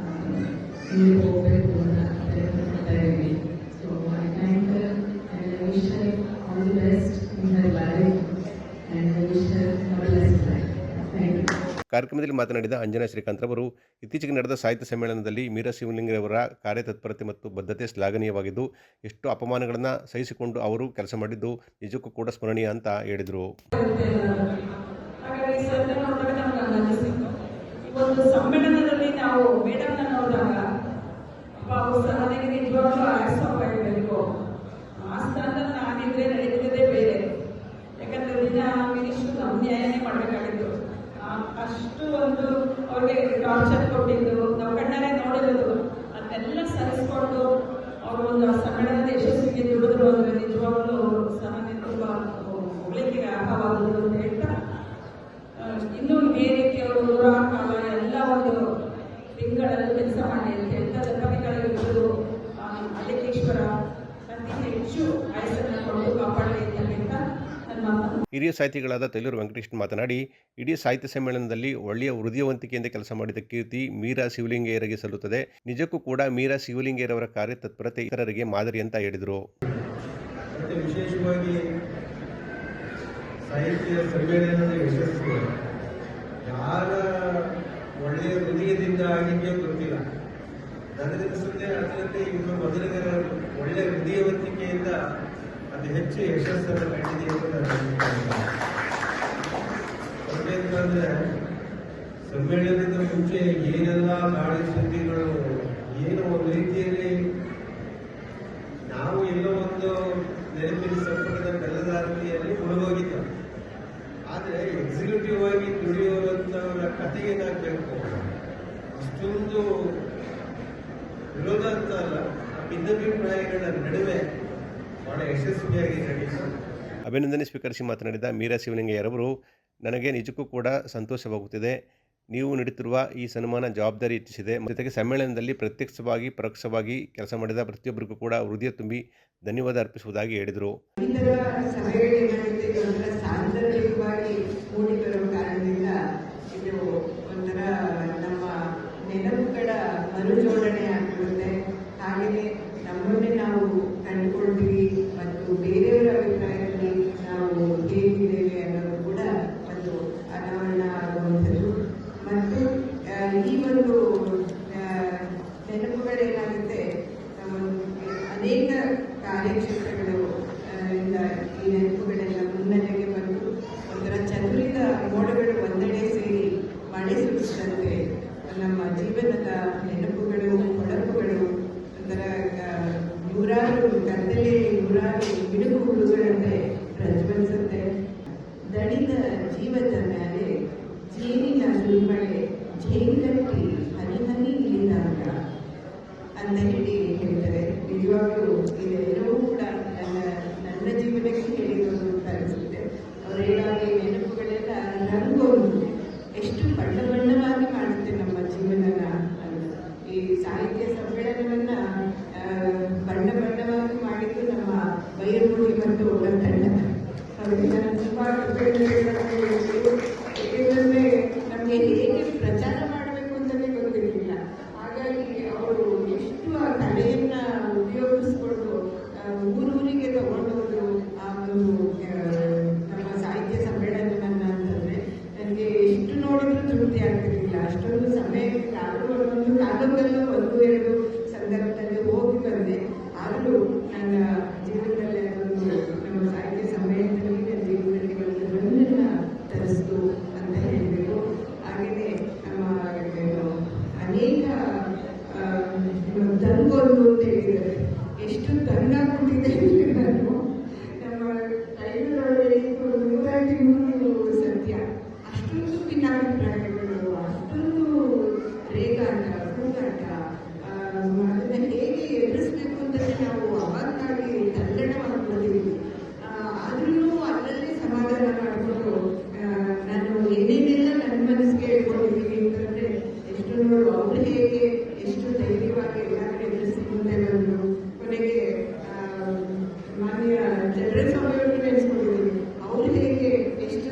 ಮುಂದೆ ಹೋಗಬೇಕು ಅಂತ ಪ್ರಯತ್ನ ಮಾಡ್ತಾ ಇದ್ದೀವಿ. So I thank and I wish her all the best in her life and I wish her a blessed life. Thank you. ಕಾರ್ಯಕ್ರಮದಲ್ಲಿ ಮಾತನಾಡಿದ ಅಂಜನಾ ಶ್ರೀಕಾಂತ್ ಅವರು ಇತ್ತೀಚೆಗೆ ನಡೆದ ಸಾಹಿತ್ಯ ಸಮ್ಮೇಳನದಲ್ಲಿ ಮೀರಾ ಶಿವಲಿಂಗರವರ ಕಾರ್ಯತತ್ಪರತೆ ಮತ್ತು ಬದ್ಧತೆ ಶ್ಲಾಘನೀಯವಾಗಿದ್ದು, ಎಷ್ಟು ಅಪಮಾನಗಳನ್ನು ಸಹಿಸಿಕೊಂಡು ಅವರು ಕೆಲಸ ಮಾಡಿದ್ದು ನಿಜಕ್ಕೂ ಕೂಡ ಸ್ಮರಣೀಯ ಅಂತ ಹೇಳಿದರು. ಒಂದು ಸಮ್ಮೇಳನದಲ್ಲಿ ನಾವು ಮೇಡಮ್ನ ನೋಡಿದಾಗ ಅವರು ಸಹನೆಗೆ ನಿಜವಾಗ್ಲೂ ಆಯಿಸಬೇಕು. ಆ ಸ್ಥಾನದಲ್ಲಿ ನಾನಿದ್ರೆ ನಡೀತಿರೋದೇ ಬೇರೆ. ಯಾಕಂದ್ರೆ ದಿನ ಮಿನಿಸ್ಟ್ರು ನಮ್ಮ ನ್ಯಾಯನೇ ಮಾಡಬೇಕಾಗಿತ್ತು. ಅಷ್ಟು ಒಂದು ಅವ್ರಿಗೆ ಟಾರ್ಚರ್ ಕೊಟ್ಟಿದ್ದು ನಾವು ಕಣ್ಣಾರೆ ನೋಡಿರೋದು, ಅದನ್ನೆಲ್ಲ ಸರಿಸ್ಕೊಂಡು ಅವರು ಒಂದು ಸಮ್ಮೇಳನದ ಯಶಸ್ವಿಗೆ ದುಡಿದ್ರು ಅಂದ್ರೆ ನಿಜವಾಗ್ಲೂ ಸಹನೆ ತುಂಬ ಹೊಗಳಿಕೆ ಅರ್ಹವಾದದ್ದು ಅಂತ ಹೇಳ್ತಾ, ಇನ್ನೂ ಇದೇ ರೀತಿ ಅವರು 100 ಕಾಲ ಎಲ್ಲ ಒಂದು ತಿಂಗಳಲ್ಲಿ ಕೆಲಸ ಮಾಡಿ ಅಂತ ಹೇಳ್ತಾ ದಂಪತಿಗಳಿರುವುದು ಅಲ್ಲಿಕೇಶ್ವರ ಅತಿ ಹೆಚ್ಚು ಆಯಸ್ಸನ್ನು ಕೊಂಡು ಕಾಪಾಡಲಿ ಅಂತ ಹೇಳ್ತಾ ನನ್ನ ಮಾತನ್ನು. ಹಿರಿಯ ಸಾಹಿತಿಗಳಾದ ತೈಲೂರು ವೆಂಕಟೇಶ್ ಮಾತನಾಡಿ, ಇಡೀ ಸಾಹಿತ್ಯ ಸಮ್ಮೇಳನದಲ್ಲಿ ಒಳ್ಳೆಯ ಹೃದಯವಂತಿಕೆಯಿಂದ ಕೆಲಸ ಮಾಡಿದ ಕೀರ್ತಿ ಮೀರಾ ಶಿವಲಿಂಗಯ್ಯರಿಗೆ ಸಲ್ಲುತ್ತದೆ. ನಿಜಕ್ಕೂ ಕೂಡ ಮೀರಾ ಶಿವಲಿಂಗಯ್ಯರವರ ಕಾರ್ಯತತ್ಪರತೆ ಇತರರಿಗೆ ಮಾದರಿ ಅಂತ ಹೇಳಿದರು. ಮತ್ತು ವಿಶೇಷವಾಗಿ ಸಾಹಿತ್ಯ ಸಮ್ಮೇಳನದ ಯಶಸ್ಸು ಯಾರ ಒಳ್ಳೆಯ ಹೃದಯದಿಂದ ಆಗಿದೆಯೋ ಗೊತ್ತಿಲ್ಲ. ನನಗನ್ನಿಸುತ್ತೆ ಅದರಂತೆ ಇವರು ಮೊದಲಿಗರ ಒಳ್ಳೆಯ ಹೃದಯವಂತಿಕೆಯಿಂದ ಅದು ಹೆಚ್ಚು ಯಶಸ್ಸನ್ನು ಕಂಡಿದೆ ಎಂದು ಅಂದರೆ ಸಮ್ಮೇಳನದ ಮುಂಚೆ ಏನೆಲ್ಲ ಗಾಳಿ ಸುದ್ದಿಗಳು, ಏನು ಒಂದು ರೀತಿಯಲ್ಲಿ ನಾವು ಎಲ್ಲೋ ಒಂದು ನೆನಪಿನ ಸಂಪುಟದ ಬೆಲ್ಲದಾರತಿಯಲ್ಲಿ ಮುಳುಗೋಗಿದ್ದು. ಆದರೆ ಎಕ್ಸಿಕ್ಯೂಟಿವ್ ಆಗಿ ದುಡಿಯುವಂಥವರ ಕಥೆ ಏನಾಗಬೇಕು, ಅಷ್ಟೊಂದು ವಿರೋಧ ಅಂತ ಅಲ್ಲ, ಭಿನ್ನಾಭಿಪ್ರಾಯಗಳ ನಡುವೆ ಬಹಳ ಯಶಸ್ವಿಯಾಗಿ ನಡೀತು. ಅಭಿನಂದನೆ ಸ್ವೀಕರಿಸಿ ಮಾತನಾಡಿದ ಮೀರಾ ಶಿವಲಿಂಗಯ್ಯರವರು, ನನಗೆ ನಿಜಕ್ಕೂ ಕೂಡ ಸಂತೋಷವಾಗುತ್ತಿದೆ. ನೀವು ನೀಡುತ್ತಿರುವ ಈ ಸನ್ಮಾನ ಜವಾಬ್ದಾರಿ ಹೆಚ್ಚಿಸಿದೆ. ಜೊತೆಗೆ ಸಮ್ಮೇಳನದಲ್ಲಿ ಪ್ರತ್ಯಕ್ಷವಾಗಿ ಪರೋಕ್ಷವಾಗಿ ಕೆಲಸ ಮಾಡಿದ ಪ್ರತಿಯೊಬ್ಬರಿಗೂ ಕೂಡ ಹೃದಯ ತುಂಬಿ ಧನ್ಯವಾದ ಅರ್ಪಿಸುವುದಾಗಿ ಹೇಳಿದರು. ಸಾಂದರ್ಭಿಕವಾಗಿ ಮೂಡಿಬರುವ ಕಾರಣದಿಂದ ಇದು ಒಂಥರ ನಮ್ಮ ನೆನಪುಗಳ ಮರುಜೋಡಣೆ ಆಗಿರುತ್ತೆ. ಹಾಗೆಯೇ ನಮ್ಮನ್ನೇ ನಾವು ಕಂಡುಕೊಳ್ತೀವಿ ಮತ್ತು ಬೇರೆಯವರ ಅಭಿಪ್ರಾಯದಲ್ಲಿ ನಾವು ಹೇಗಿದ್ದೇವೆ ಅನ್ನೋದು ಕೂಡ ಒಂದು ಅನಾವರಣ ಆಗುವಂಥದ್ದು. ಮತ್ತು ಈ ಒಂದು ನೆನಪುಗಳೇನಾಗುತ್ತೆ, ಅನೇಕ ಕಾರ್ಯಕ್ಷೇತ್ರಗಳು ಈ ನೆನಪುಗಳೆಲ್ಲ ಮುನ್ನೆಲೆಗೆ ಬಂದು ಒಂಥರ ಚದುರಿದ ಮೋಡಗಳು ಒಂದೆಡೆ ಸೇರಿ ಮಳೆ ಸುರಿಸಿದಂತೆ ನಮ್ಮ ಜೀವನದ ನೆನಪುಗಳು, ಹೊಳಪುಗಳು ಒಂಥರ ನೂರಾರು ಕತ್ತಲೆ, ನೂರಾರು ಮಿಡುಗು ಹುಳುಗಳಂತೆ ಪ್ರಜ್ವಲಿಸುತ್ತೆ. ದಣಿದ ಜೀವದ ಮೇಲೆ ಜೇನಿನ ಸುರಿಮಳೆ ಜೇಂಗಟ್ಟಿ ಹನಿ ಹನಿ ಇಳಿದಾಗ ಅಂತ ಹೇಳಿ ಹೇಳ್ತಾರೆ. ನಿಜವಾಗ್ಲೂ ಇದೆಲ್ಲವೂ ಕೂಡ ನನ್ನ ಜೀವನಕ್ಕೆ ಹೇಳಿರೋದು ಅಂತ ಅನಿಸುತ್ತೆ. ಅವ್ರು ಹೇಳಾಗೆ ನೆನಪುಗಳೆಲ್ಲ ರಂಗೋನು ಎಷ್ಟು ಬಣ್ಣ ಬಣ್ಣವಾಗಿ ಮಾಡುತ್ತೆ ನಮ್ಮ ಜೀವನನ ಅಂತ. ಈ ಸಾಹಿತ್ಯ ಸಮ್ಮೇಳನವನ್ನ ಬಣ್ಣ ಬಣ್ಣವಾಗಿ ಮಾಡಿದ್ದು ನಮ್ಮ ಬೈರಮುಡಿ ಮತ್ತು ಅವರ ತಂಡ. ಏಕೆಂದರೆ ನಮಗೆ ಹೇಗೆ ಪ್ರಚಾರ ಮಾಡಬೇಕು ಅಂತಲೇ ಗೊತ್ತಿರಲಿಲ್ಲ. ಹಾಗಾಗಿ ಅವರು ಎಷ್ಟು ಆ ಕಲೆಯನ್ನು ಉಪಯೋಗಿಸ್ಕೊಂಡು ಊರೂರಿಗೆ ತಗೊಂಡೋದ್ರು ಆ ಒಂದು ನಮ್ಮ ಸಾಹಿತ್ಯ ಸಮ್ಮೇಳನವನ್ನು ಅಂತಂದರೆ ನನಗೆ ಎಷ್ಟು ನೋಡಿದ್ರೂ ತೃಪ್ತಿ ಆಗ್ತಿರಲಿಲ್ಲ. ಅಷ್ಟೊಂದು ಸಮಯಕ್ಕೆ ಒಂದೊಂದು ಕಾಲದಲ್ಲೂ 1-2 ಸಂದರ್ಭದಲ್ಲಿ ಹೋಗಿ ಬಂದೆ. ಆದರೂ ನನ್ನ ಜೀವನದಲ್ಲಿ ಅದೊಂದು ನಮ್ಮ ಸಾಹಿತ್ಯ ಸಮ್ಮೇಳನದಲ್ಲಿ ನನ್ನ ಜೀವನದಲ್ಲಿ ಒಂದು ರಂಗನ್ನು ತರಿಸ್ತು ಅಂತ ಹೇಳಬೇಕು. ಹಾಗೆಯೇ ನಮ್ಮ ಅನೇಕ ತಂಗೋದು ಅಂತ ಹೇಳಿದ್ದಾರೆ. ಎಷ್ಟು ತಂಗಾಗ್ಬಿಟ್ಟಿದೆ ಅಂದರೆ ನಾನು ನಮ್ಮ ಕೈಗಳೊಳಗೆ 100 ತಿಂಗಳು ಸತ್ಯ ಅಷ್ಟೊಂದು ಭಿನ್ನಾಭಿಪ್ರಾಯಗಳು, ಅಷ್ಟೊಂದು ರೇಗಾಟ, ಕೂಗಾಟ, ಅದನ್ನು ಹೇಗೆ ಎದುರಿಸಬೇಕು ಅಂತಲೇ ನಾವು ಅವಾಗಾಗಿ ತಲ್ಲಣ ಮಾಡ್ಕೊಳ್ತೀವಿ. ಆದ್ರೂ ಅಲ್ಲಲ್ಲೇ ಸಮಾಧಾನ ಮಾಡಿಕೊಂಡು ನಾನು ಏನೇನೆಲ್ಲ ನನ್ನ ಮನಸ್ಸಿಗೆ ಹೇಳ್ಕೊಂಡಿದ್ದೀನಿ ಅಂತಂದರೆ ಎಷ್ಟು ನೋಡು ಅವ್ರು ಹೇಗೆ ಎಷ್ಟು ಧೈರ್ಯವಾಗಿ ಎಲ್ಲ ಕಡೆ ಎದುರಿಸ್ಕೊಂಡೇ ಬಂದರು. ಕೊನೆಗೆ ಮಾನ್ಯ ಚಂದ್ರಸ್ವಾಮಿಯವ್ರನ್ನ ನೆನೆಸ್ಕೊಂಡಿದ್ದೀನಿ. ಅವ್ರು ಹೇಗೆ ಎಷ್ಟು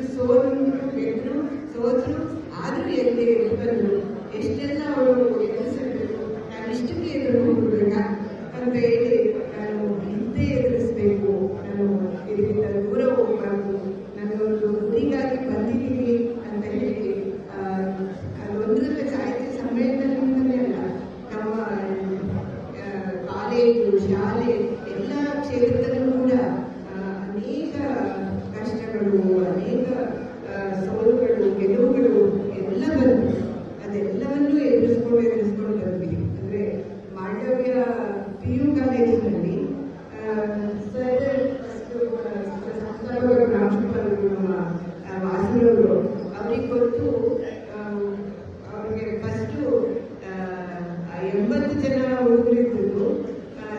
ಗೆದ್ರು ಸೋತರು ಆದರೂ ಎಲ್ಲಿ ಬಂದರು, ಎಷ್ಟೆಲ್ಲ ಅವರು ಎದುರಿಸಬೇಕು, ನಾನು ಇಷ್ಟಕ್ಕೆ ಎದುರು ಹೋಗ್ಬೇಕಾ ಅಂತ ಹೇಳಿ ನಾನು ಹಿಂದೆ ಎದುರಿಸಬೇಕು, ನಾನು ಇದರಿಂದ ದೂರ ಹೋಗಬಾರ್ದು, ನಾನೊಂದು ಗುರಿಗಾಗಿ ಬಂದಿದ್ದೀನಿ ಅಂತ ಹೇಳಿ ಅದೊಂದರಲ್ಲಿ ಸಾಹಿತ್ಯ ಸಮ್ಮೇಳನದಿಂದಲೇ ಅಲ್ಲ, ನಮ್ಮ ಕಾಲೇಜು ಶಾಲೆ ಎಲ್ಲ ಕ್ಷೇತ್ರದಲ್ಲೂ ಕೂಡ ಅನೇಕ ಕಷ್ಟಗಳು, ಅನೇಕ ಸೋಲುಗಳು, ಗೆಲುವುಗಳು ಎಲ್ಲ ಬಂದು ಅದೆಲ್ಲವನ್ನೂ ಎದುರಿಸ್ಕೊಂಡು ಬಂದ್ವಿ. ಅಂದರೆ ಮಾಂಡವ್ಯ PU ಕಾಲೇಜಿನಲ್ಲಿ ಸಂಸ್ಥಾಪಕರು ಪ್ರಾಂಶುಪಾಲರು ನಮ್ಮ ವಾಸುರವರು ಅವ್ರಿಗೆ ಗೊತ್ತು. ಅವ್ರಿಗೆ ಫಸ್ಟು 80 ಜನ ಹುಡುಗರಿದ್ದು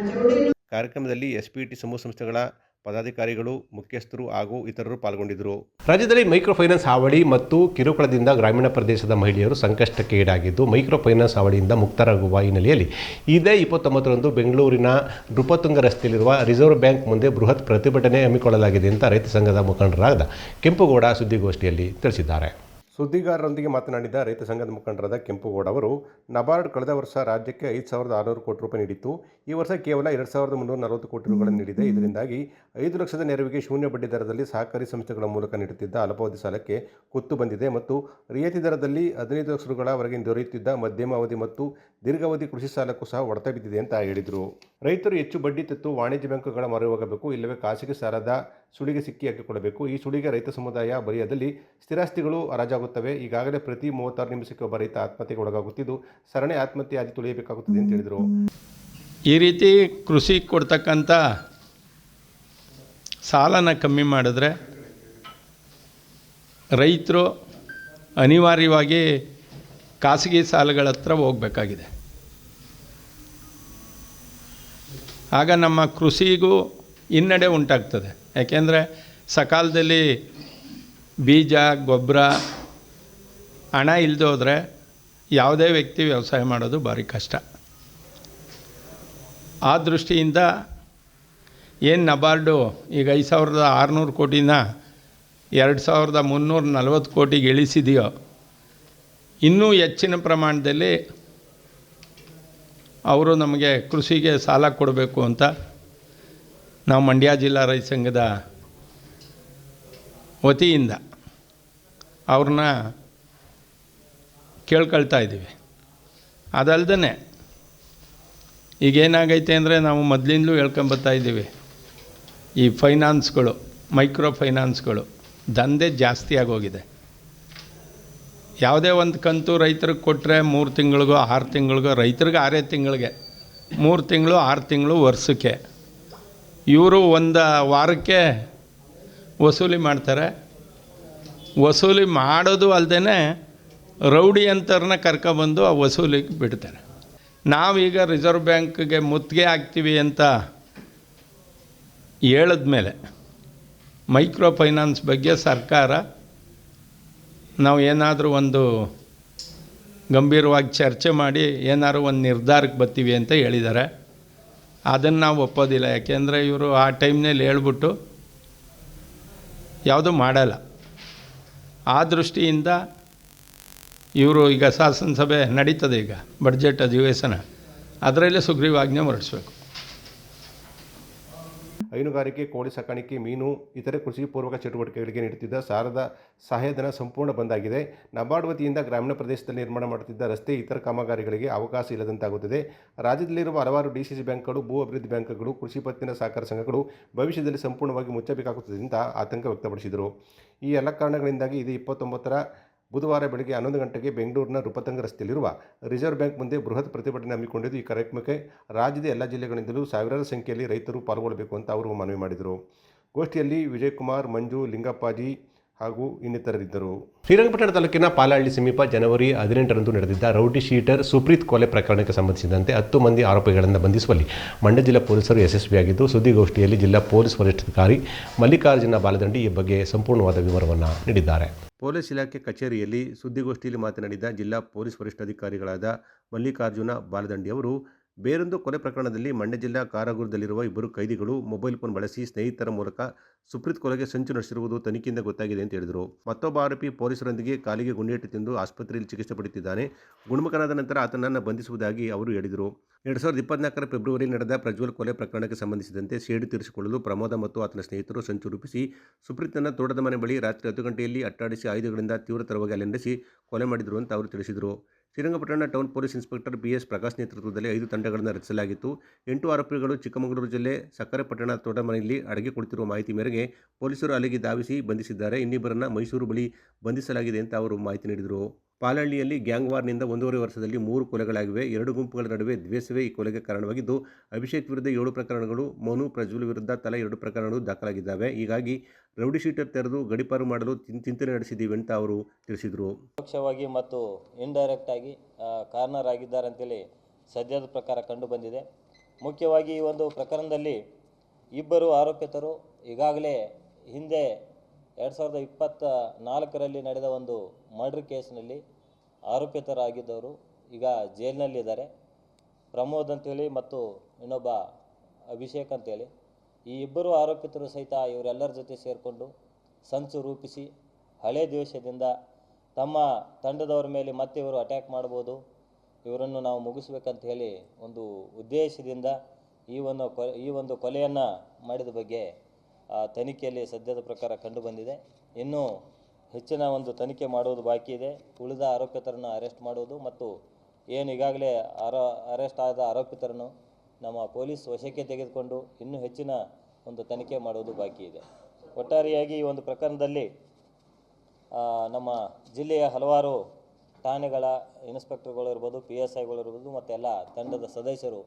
ಚೌಡೇನು. ಕಾರ್ಯಕ್ರಮದಲ್ಲಿ SPT ಸಮೂಹ ಸಂಸ್ಥೆಗಳ ಪದಾಧಿಕಾರಿಗಳು, ಮುಖ್ಯಸ್ಥರು ಹಾಗೂ ಇತರರು ಪಾಲ್ಗೊಂಡಿದ್ದರು. ರಾಜ್ಯದಲ್ಲಿ ಮೈಕ್ರೋ ಫೈನಾನ್ಸ್ ಹಾವಳಿ ಮತ್ತು ಕಿರುಕುಳದಿಂದ ಗ್ರಾಮೀಣ ಪ್ರದೇಶದ ಮಹಿಳೆಯರು ಸಂಕಷ್ಟಕ್ಕೆ ಈಡಾಗಿದ್ದು, ಮೈಕ್ರೋ ಫೈನಾನ್ಸ್ ಹಾವಳಿಯಿಂದ ಮುಕ್ತರಾಗುವ ಹಿನ್ನೆಲೆಯಲ್ಲಿ ಇದೇ 29ರಂದು ಬೆಂಗಳೂರಿನ ನೃಪತುಂಗ ರಸ್ತೆಯಲ್ಲಿರುವ ರಿಸರ್ವ್ ಬ್ಯಾಂಕ್ ಮುಂದೆ ಬೃಹತ್ ಪ್ರತಿಭಟನೆ ಹಮ್ಮಿಕೊಳ್ಳಲಾಗಿದೆ ಅಂತ ರೈತ ಸಂಘದ ಮುಖಂಡರಾದ ಕೆಂಪುಗೌಡ ಸುದ್ದಿಗೋಷ್ಠಿಯಲ್ಲಿ ತಿಳಿಸಿದ್ದಾರೆ. ಸುದ್ದಿಗಾರರೊಂದಿಗೆ ಮಾತನಾಡಿದ ರೈತ ಸಂಘದ ಮುಖಂಡರಾದ ಕೆಂಪುಗೌಡ ಅವರು, ನಬಾರ್ಡ್ ಕಳೆದ ವರ್ಷ ರಾಜ್ಯಕ್ಕೆ 5,600 ಕೋಟಿ ರೂಪಾಯಿ ನೀಡಿತ್ತು. ಈ ವರ್ಷ ಕೇವಲ 2,340 ಕೋಟಿ ರೂಪಾಯಿಗಳನ್ನು ನೀಡಿದೆ. ಇದರಿಂದಾಗಿ 5 ಲಕ್ಷದ ನೆರವಿಗೆ ಶೂನ್ಯ ಬಡ್ಡಿ ದರದಲ್ಲಿ ಸಹಕಾರಿ ಸಂಸ್ಥೆಗಳ ಮೂಲಕ ನೀಡುತ್ತಿದ್ದ ಅಲ್ಪಾವಧಿ ಸಾಲಕ್ಕೆ ಕುತ್ತು ಬಂದಿದೆ ಮತ್ತು ರಿಯಾಯಿತಿ ದರದಲ್ಲಿ 15 ಲಕ್ಷ ರೂಪಾಯಿಗಳವರೆಗೆ ದೊರೆಯುತ್ತಿದ್ದ ಮಧ್ಯಮ ಅವಧಿ ಮತ್ತು ದೀರ್ಘಾವಧಿ ಕೃಷಿ ಸಾಲಕ್ಕೂ ಸಹ ಹೊಡೆತ ಬಿದ್ದಿದೆ ಅಂತ ಹೇಳಿದರು. ರೈತರು ಹೆಚ್ಚು ಬಡ್ಡಿ ತೆತ್ತು ವಾಣಿಜ್ಯ ಬ್ಯಾಂಕುಗಳ ಮೊರೆ ಹೋಗಬೇಕು, ಇಲ್ಲವೇ ಖಾಸಗಿ ಸಾಲದ ಸುಳಿಗೆ ಸಿಕ್ಕಿ ಹಾಕಿಕೊಳ್ಳಬೇಕು. ಈ ಸುಳಿಗೆ ರೈತ ಸಮುದಾಯ ಬಲಿಯಾದಲ್ಲಿ ಸ್ಥಿರಾಸ್ತಿಗಳು ಹರಾಜಾಗುತ್ತವೆ. ಈಗಾಗಲೇ ಪ್ರತಿ 36 ನಿಮಿಷಕ್ಕೆ ಒಬ್ಬ ರೈತ ಆತ್ಮಹತ್ಯೆಗೆ ಒಳಗಾಗುತ್ತಿದ್ದು, ಸರಣಿ ಆತ್ಮಹತ್ಯೆ ಆದಿ ತುಳಿಯಬೇಕಾಗುತ್ತದೆ ಅಂತ ಹೇಳಿದರು. ಈ ರೀತಿ ಕೃಷಿ ಕೊಡ್ತಕ್ಕಂಥ ಸಾಲನ ಕಮ್ಮಿ ಮಾಡಿದ್ರೆ ರೈತರು ಅನಿವಾರ್ಯವಾಗಿ ಖಾಸಗಿ ಸಾಲಗಳ ಹತ್ರ ಹೋಗಬೇಕಾಗಿದೆ. ಆಗ ನಮ್ಮ ಕೃಷಿಗೂ ಹಿನ್ನಡೆ ಉಂಟಾಗ್ತದೆ. ಯಾಕೆಂದರೆ ಸಕಾಲದಲ್ಲಿ ಬೀಜ, ಗೊಬ್ಬರ, ಹಣ ಇಲ್ಲದೆ ಹೋದರೆ ಯಾವುದೇ ವ್ಯಕ್ತಿ ವ್ಯವಸಾಯ ಮಾಡೋದು ಭಾರಿ ಕಷ್ಟ. ಆ ದೃಷ್ಟಿಯಿಂದ ಏನು ನಬಾರ್ಡು ಈಗ 5,600 ಕೋಟಿನ 2,340 ಕೋಟಿಗೆ ಇಳಿಸಿದೆಯೋ, ಇನ್ನೂ ಹೆಚ್ಚಿನ ಪ್ರಮಾಣದಲ್ಲಿ ಅವರು ನಮಗೆ ಕೃಷಿಗೆ ಸಾಲ ಕೊಡಬೇಕು ಅಂತ ನಾವು ಮಂಡ್ಯ ಜಿಲ್ಲಾ ರೈತ ಸಂಘದ ವತಿಯಿಂದ ಅವ್ರನ್ನ ಕೇಳ್ಕೊಳ್ತಾ ಇದ್ದೀವಿ. ಅದಲ್ದೇ ಈಗೇನಾಗೈತೆ ಅಂದರೆ ನಾವು ಮೊದಲಿಂದಲೂ ಹೇಳ್ಕೊಂಬತ್ತಾ ಇದ್ದೀವಿ, ಈ ಫೈನಾನ್ಸ್ಗಳು, ಮೈಕ್ರೋ ಫೈನಾನ್ಸ್ಗಳು ದಂಧೆ ಜಾಸ್ತಿ ಆಗೋಗಿದೆ. ಯಾವುದೇ ಒಂದು ಕಂತು ರೈತರಿಗೆ ಕೊಟ್ಟರೆ 3 ತಿಂಗಳಿಗೋ 6 ತಿಂಗಳಿಗೋ, ರೈತರಿಗೆ 6 ತಿಂಗಳಿಗೆ, 3 ತಿಂಗಳು 6 ತಿಂಗಳು ವರ್ಷಕ್ಕೆ, ಇವರು ಒಂದು ವಾರಕ್ಕೆ ವಸೂಲಿ ಮಾಡ್ತಾರೆ. ವಸೂಲಿ ಮಾಡೋದು ಅಲ್ಲದೆ ರೌಡಿ ಅಂತರನ್ನ ಕರ್ಕೊಬಂದು ಆ ವಸೂಲಿಗೆ ಬಿಡ್ತಾರೆ. ನಾವೀಗ ರಿಸರ್ವ್ ಬ್ಯಾಂಕ್ಗೆ ಮುತ್ತಿಗೆ ಹಾಕ್ತೀವಿ ಅಂತ ಹೇಳಿದ್ಮೇಲೆ ಮೈಕ್ರೋ ಫೈನಾನ್ಸ್ ಬಗ್ಗೆ ಸರ್ಕಾರ ನಾವು ಏನಾದರೂ ಒಂದು ಗಂಭೀರವಾಗಿ ಚರ್ಚೆ ಮಾಡಿ ಏನಾದ್ರು ಒಂದು ನಿರ್ಧಾರಕ್ಕೆ ಬರ್ತೀವಿ ಅಂತ ಹೇಳಿದ್ದಾರೆ. ಅದನ್ನು ನಾವು ಒಪ್ಪೋದಿಲ್ಲ. ಯಾಕೆಂದರೆ ಇವರು ಆ ಟೈಮ್ನಲ್ಲಿ ಹೇಳ್ಬಿಟ್ಟು ಯಾವುದೂ ಮಾಡಲ್ಲ. ಆ ದೃಷ್ಟಿಯಿಂದ ಇವರು ಈಗ ಶಾಸನಸಭೆ ನಡೀತದೆ, ಈಗ ಬಡ್ಜೆಟ್ ಅಧಿವೇಶನ, ಅದರಲ್ಲೇ ಸುಗ್ರೀವಾಜ್ಞೆ ಹೊರಡಿಸ್ಬೇಕು. ಹೈನುಗಾರಿಕೆ, ಕೋಳಿ ಸಾಕಾಣಿಕೆ, ಮೀನು ಇತರೆ ಕೃಷಿ ಪೂರ್ವಕ ಚಟುವಟಿಕೆಗಳಿಗೆ ನೀಡುತ್ತಿದ್ದ ಸಾಲದ ಸಹಾಯಧನ ಸಂಪೂರ್ಣ ಬಂದಾಗಿದೆ. ನಬಾರ್ಡ್ ವತಿಯಿಂದ ಗ್ರಾಮೀಣ ಪ್ರದೇಶದಲ್ಲಿ ನಿರ್ಮಾಣ ಮಾಡುತ್ತಿದ್ದ ರಸ್ತೆ ಇತರ ಕಾಮಗಾರಿಗಳಿಗೆ ಅವಕಾಶ ಇಲ್ಲದಂತಾಗುತ್ತದೆ. ರಾಜ್ಯದಲ್ಲಿರುವ ಹಲವಾರು ಡಿಸಿಸಿ ಬ್ಯಾಂಕ್ಗಳು, ಭೂ ಅಭಿವೃದ್ಧಿ ಬ್ಯಾಂಕ್ಗಳು, ಕೃಷಿ ಪತ್ತಿನ ಸಹಕಾರ ಸಂಘಗಳು ಭವಿಷ್ಯದಲ್ಲಿ ಸಂಪೂರ್ಣವಾಗಿ ಮುಚ್ಚಬೇಕಾಗುತ್ತದೆ ಅಂತ ಆತಂಕ ವ್ಯಕ್ತಪಡಿಸಿದರು. ಈ ಎಲ್ಲ ಕಾರಣಗಳಿಂದಾಗಿ ಇದು 29ರ ಬುಧವಾರ ಬೆಳಗ್ಗೆ 11 ಗಂಟೆಗೆ ಬೆಂಗಳೂರಿನ ನೃಪತಂಗ ರಸ್ತೆಯಲ್ಲಿರುವ ರಿಸರ್ವ್ ಬ್ಯಾಂಕ್ ಮುಂದೆ ಬೃಹತ್ ಪ್ರತಿಭಟನೆ ಹಮ್ಮಿಕೊಂಡಿದ್ದು, ಈ ಕಾರ್ಯಕ್ರಮಕ್ಕೆ ರಾಜ್ಯದ ಎಲ್ಲ ಜಿಲ್ಲೆಗಳಿಂದಲೂ ಸಾವಿರಾರು ಸಂಖ್ಯೆಯಲ್ಲಿ ರೈತರು ಪಾಲ್ಗೊಳ್ಳಬೇಕು ಅಂತ ಅವರು ಮನವಿ ಮಾಡಿದರು. ಗೋಷ್ಠಿಯಲ್ಲಿ ವಿಜಯಕುಮಾರ್, ಮಂಜು, ಲಿಂಗಪ್ಪಾಜಿ ಹಾಗೂ ಇನ್ನಿತರರಿದ್ದರು. ಶ್ರೀರಂಗಪಟ್ಟಣ ತಾಲೂಕಿನ ಪಾಲಹಳ್ಳಿ ಸಮೀಪ ಜನವರಿ 18ರಂದು ನಡೆದಿದ್ದ ರೌಡಿ ಶೀಟರ್ ಸುಪ್ರೀತ್ ಕೊಲೆ ಪ್ರಕರಣಕ್ಕೆ ಸಂಬಂಧಿಸಿದಂತೆ 10 ಮಂದಿ ಆರೋಪಿಗಳನ್ನು ಬಂಧಿಸುವಲ್ಲಿ ಮಂಡ್ಯ ಜಿಲ್ಲಾ ಪೊಲೀಸರು ಯಶಸ್ವಿಯಾಗಿದ್ದು, ಸುದ್ದಿಗೋಷ್ಠಿಯಲ್ಲಿ ಜಿಲ್ಲಾ ಪೊಲೀಸ್ ವರಿಷ್ಠಾಧಿಕಾರಿ ಮಲ್ಲಿಕಾರ್ಜುನ ಬಾಲದಂಡಿ ಈ ಬಗ್ಗೆ ಸಂಪೂರ್ಣವಾದ ವಿವರವನ್ನು ನೀಡಿದ್ದಾರೆ. ಪೊಲೀಸ್ ಇಲಾಖೆ ಕಚೇರಿಯಲ್ಲಿ ಸುದ್ದಿಗೋಷ್ಠಿಯಲ್ಲಿ ಮಾತನಾಡಿದ ಜಿಲ್ಲಾ ಪೊಲೀಸ್ ವರಿಷ್ಠಾಧಿಕಾರಿಗಳಾದ ಮಲ್ಲಿಕಾರ್ಜುನ ಬಾಲದಂಡಿ ಅವರು, ಬೇರೊಂದು ಕೊಲೆ ಪ್ರಕರಣದಲ್ಲಿ ಮಂಡ್ಯ ಜಿಲ್ಲಾ ಕಾರಾಗೃಹದಲ್ಲಿರುವ 2 ಕೈದಿಗಳು ಮೊಬೈಲ್ ಫೋನ್ ಬಳಸಿ ಸ್ನೇಹಿತರ ಮೂಲಕ ಸುಪ್ರೀತ್ ಕೊಲೆಗೆ ಸಂಚು ನಡೆಸಿರುವುದು ತನಿಖೆಯಿಂದ ಗೊತ್ತಾಗಿದೆ ಅಂತ ಹೇಳಿದರು. ಮತ್ತೊಬ್ಬ ಆರೋಪಿ ಪೊಲೀಸರೊಂದಿಗೆ ಕಾಲಿಗೆ ಗುಂಡೇಟು ತಿಂದು ಆಸ್ಪತ್ರೆಯಲ್ಲಿ ಚಿಕಿತ್ಸೆ ಪಡೆಯುತ್ತಿದ್ದಾನೆ. ಗುಣಮುಖನಾದ ನಂತರ ಆತನನ್ನು ಬಂಧಿಸುವುದಾಗಿ ಅವರು ಹೇಳಿದರು. 2024ರ ಫೆಬ್ರವರಿ ನಡೆದ ಪ್ರಜ್ವಲ್ ಕೊಲೆ ಪ್ರಕರಣಕ್ಕೆ ಸಂಬಂಧಿಸಿದಂತೆ ಸೇಡು ತೀರಿಸಿಕೊಳ್ಳಲು ಪ್ರಮೋದ ಮತ್ತು ಆತನ ಸ್ನೇಹಿತರು ಸಂಚು ರೂಪಿಸಿ ಸುಪ್ರೀತ್ನನ್ನು ತೋಟದ ಮನೆ ಬಳಿ ರಾತ್ರಿ 10 ಗಂಟೆಯಲ್ಲಿ ಅಟ್ಟಾಡಿಸಿ ಆಯುಧಗಳಿಂದ ತೀವ್ರತರವಾಗಿ ಅಲೆಂಡಿಸಿ ಕೊಲೆ ಮಾಡಿದರು ಅಂತ ಅವರು ತಿಳಿಸಿದರು. Srirangapatna town police inspector BS Prakash ನೇತೃತ್ವದಲ್ಲಿ 5 ತಂಡಗಳನ್ನು ರಚಿಸಲಾಗಿತ್ತು. 8 ಆರೋಪಿಗಳು ಚಿಕ್ಕಮಗಳೂರು ಜಿಲ್ಲೆ ಸಕ್ಕರೆಪಟ್ಟಣ ತೋಟದ ಮನೆಯಲ್ಲಿ ಅಡಗಿ ಕುಳಿತಿರುವ ಮಾಹಿತಿ ಮೇರೆಗೆ ಪೊಲೀಸರು ಅಲ್ಲಿಗೆ ಧಾವಿಸಿ ಬಂಧಿಸಿದ್ದಾರೆ. ಇನ್ನಿಬ್ಬರನ್ನು ಮೈಸೂರು ಬಳಿ ಬಂಧಿಸಲಾಗಿದೆ ಅಂತ ಅವರು ಮಾಹಿತಿ ನೀಡಿದರು. ಪಾಲಹಳ್ಳಿಯಲ್ಲಿ ಗ್ಯಾಂಗ್ ವಾರ್ನಿಂದ 1.5 ವರ್ಷದಲ್ಲಿ 3 ಕೊಲೆಗಳಾಗಿವೆ. 2 ಗುಂಪುಗಳ ನಡುವೆ ದ್ವೇಷವೇ ಈ ಕೊಲೆಗೆ ಕಾರಣವಾಗಿದ್ದು, ಅಭಿಷೇಕ್ ವಿರುದ್ಧ 7 ಪ್ರಕರಣಗಳು, ಮೋನು, ಪ್ರಜ್ವಲ್ ವಿರುದ್ಧ ತಲಾ 2 ಪ್ರಕರಣಗಳು ದಾಖಲಾಗಿದ್ದಾವೆ. ಹೀಗಾಗಿ ರೌಡಿ ಶೀಟರ್ ತೆರೆದು ಗಡೀಪಾರು ಮಾಡಲು ಚಿಂತನೆ ನಡೆಸಿದ್ದೀವಿ ಅಂತ ಅವರು ತಿಳಿಸಿದರು. ಪರೋಕ್ಷವಾಗಿ ಮತ್ತು ಇಂಡೈರೆಕ್ಟ್ ಆಗಿ ಕಾರಣರಾಗಿದ್ದಾರೆ ಅಂತೇಳಿ ಸದ್ಯದ ಪ್ರಕಾರ ಕಂಡು ಬಂದಿದೆ. ಮುಖ್ಯವಾಗಿ ಈ ಒಂದು ಪ್ರಕರಣದಲ್ಲಿ ಇಬ್ಬರು ಆರೋಪಿತರು ಈಗಾಗಲೇ ಹಿಂದೆ 2024ರಲ್ಲಿ ನಡೆದ ಒಂದು ಮರ್ಡರ್ ಕೇಸ್ನಲ್ಲಿ ಆರೋಪಿತರಾಗಿದ್ದವರು ಈಗ ಜೈಲಿನಲ್ಲಿದ್ದಾರೆ. ಪ್ರಮೋದ್ ಅಂತೇಳಿ ಮತ್ತು ಇನ್ನೊಬ್ಬ ಅಭಿಷೇಕ್ ಅಂತೇಳಿ ಈ ಇಬ್ಬರು ಆರೋಪಿತರು ಸಹಿತ ಇವರೆಲ್ಲರ ಜೊತೆ ಸೇರಿಕೊಂಡು ಸಂಚು ರೂಪಿಸಿ ಹಳೆ ದ್ವೇಷದಿಂದ ತಮ್ಮ ತಂಡದವರ ಮೇಲೆ ಮತ್ತೆ ಇವರು ಅಟ್ಯಾಕ್ ಮಾಡ್ಬೋದು, ಇವರನ್ನು ನಾವು ಮುಗಿಸ್ಬೇಕಂತ ಹೇಳಿ ಒಂದು ಉದ್ದೇಶದಿಂದ ಈ ಒಂದು ಕೊಲೆಯನ್ನು ಮಾಡಿದ ಬಗ್ಗೆ ತನಿಖೆಯಲ್ಲಿ ಸದ್ಯದ ಪ್ರಕಾರ ಕಂಡುಬಂದಿದೆ. ಇನ್ನೂ ಹೆಚ್ಚಿನ ಒಂದು ತನಿಖೆ ಮಾಡುವುದು ಬಾಕಿ ಇದೆ. ಉಳಿದ ಆರೋಪಿತರನ್ನು ಅರೆಸ್ಟ್ ಮಾಡುವುದು ಮತ್ತು ಏನು ಈಗಾಗಲೇ ಅರೆಸ್ಟ್ ಆದ ಆರೋಪಿತರನ್ನು ನಮ್ಮ ಪೊಲೀಸ್ ವಶಕ್ಕೆ ತೆಗೆದುಕೊಂಡು ಇನ್ನೂ ಹೆಚ್ಚಿನ ಒಂದು ತನಿಖೆ ಮಾಡುವುದು ಬಾಕಿ ಇದೆ. ಒಟ್ಟಾರೆಯಾಗಿ ಈ ಒಂದು ಪ್ರಕರಣದಲ್ಲಿ ನಮ್ಮ ಜಿಲ್ಲೆಯ ಹಲವಾರು ಠಾಣೆಗಳ ಇನ್ಸ್ಪೆಕ್ಟರ್ಗಳು ಇರ್ಬೋದು, PSIಗಳು ಇರ್ಬೋದು ಮತ್ತು ಎಲ್ಲ ತಂಡದ ಸದಸ್ಯರು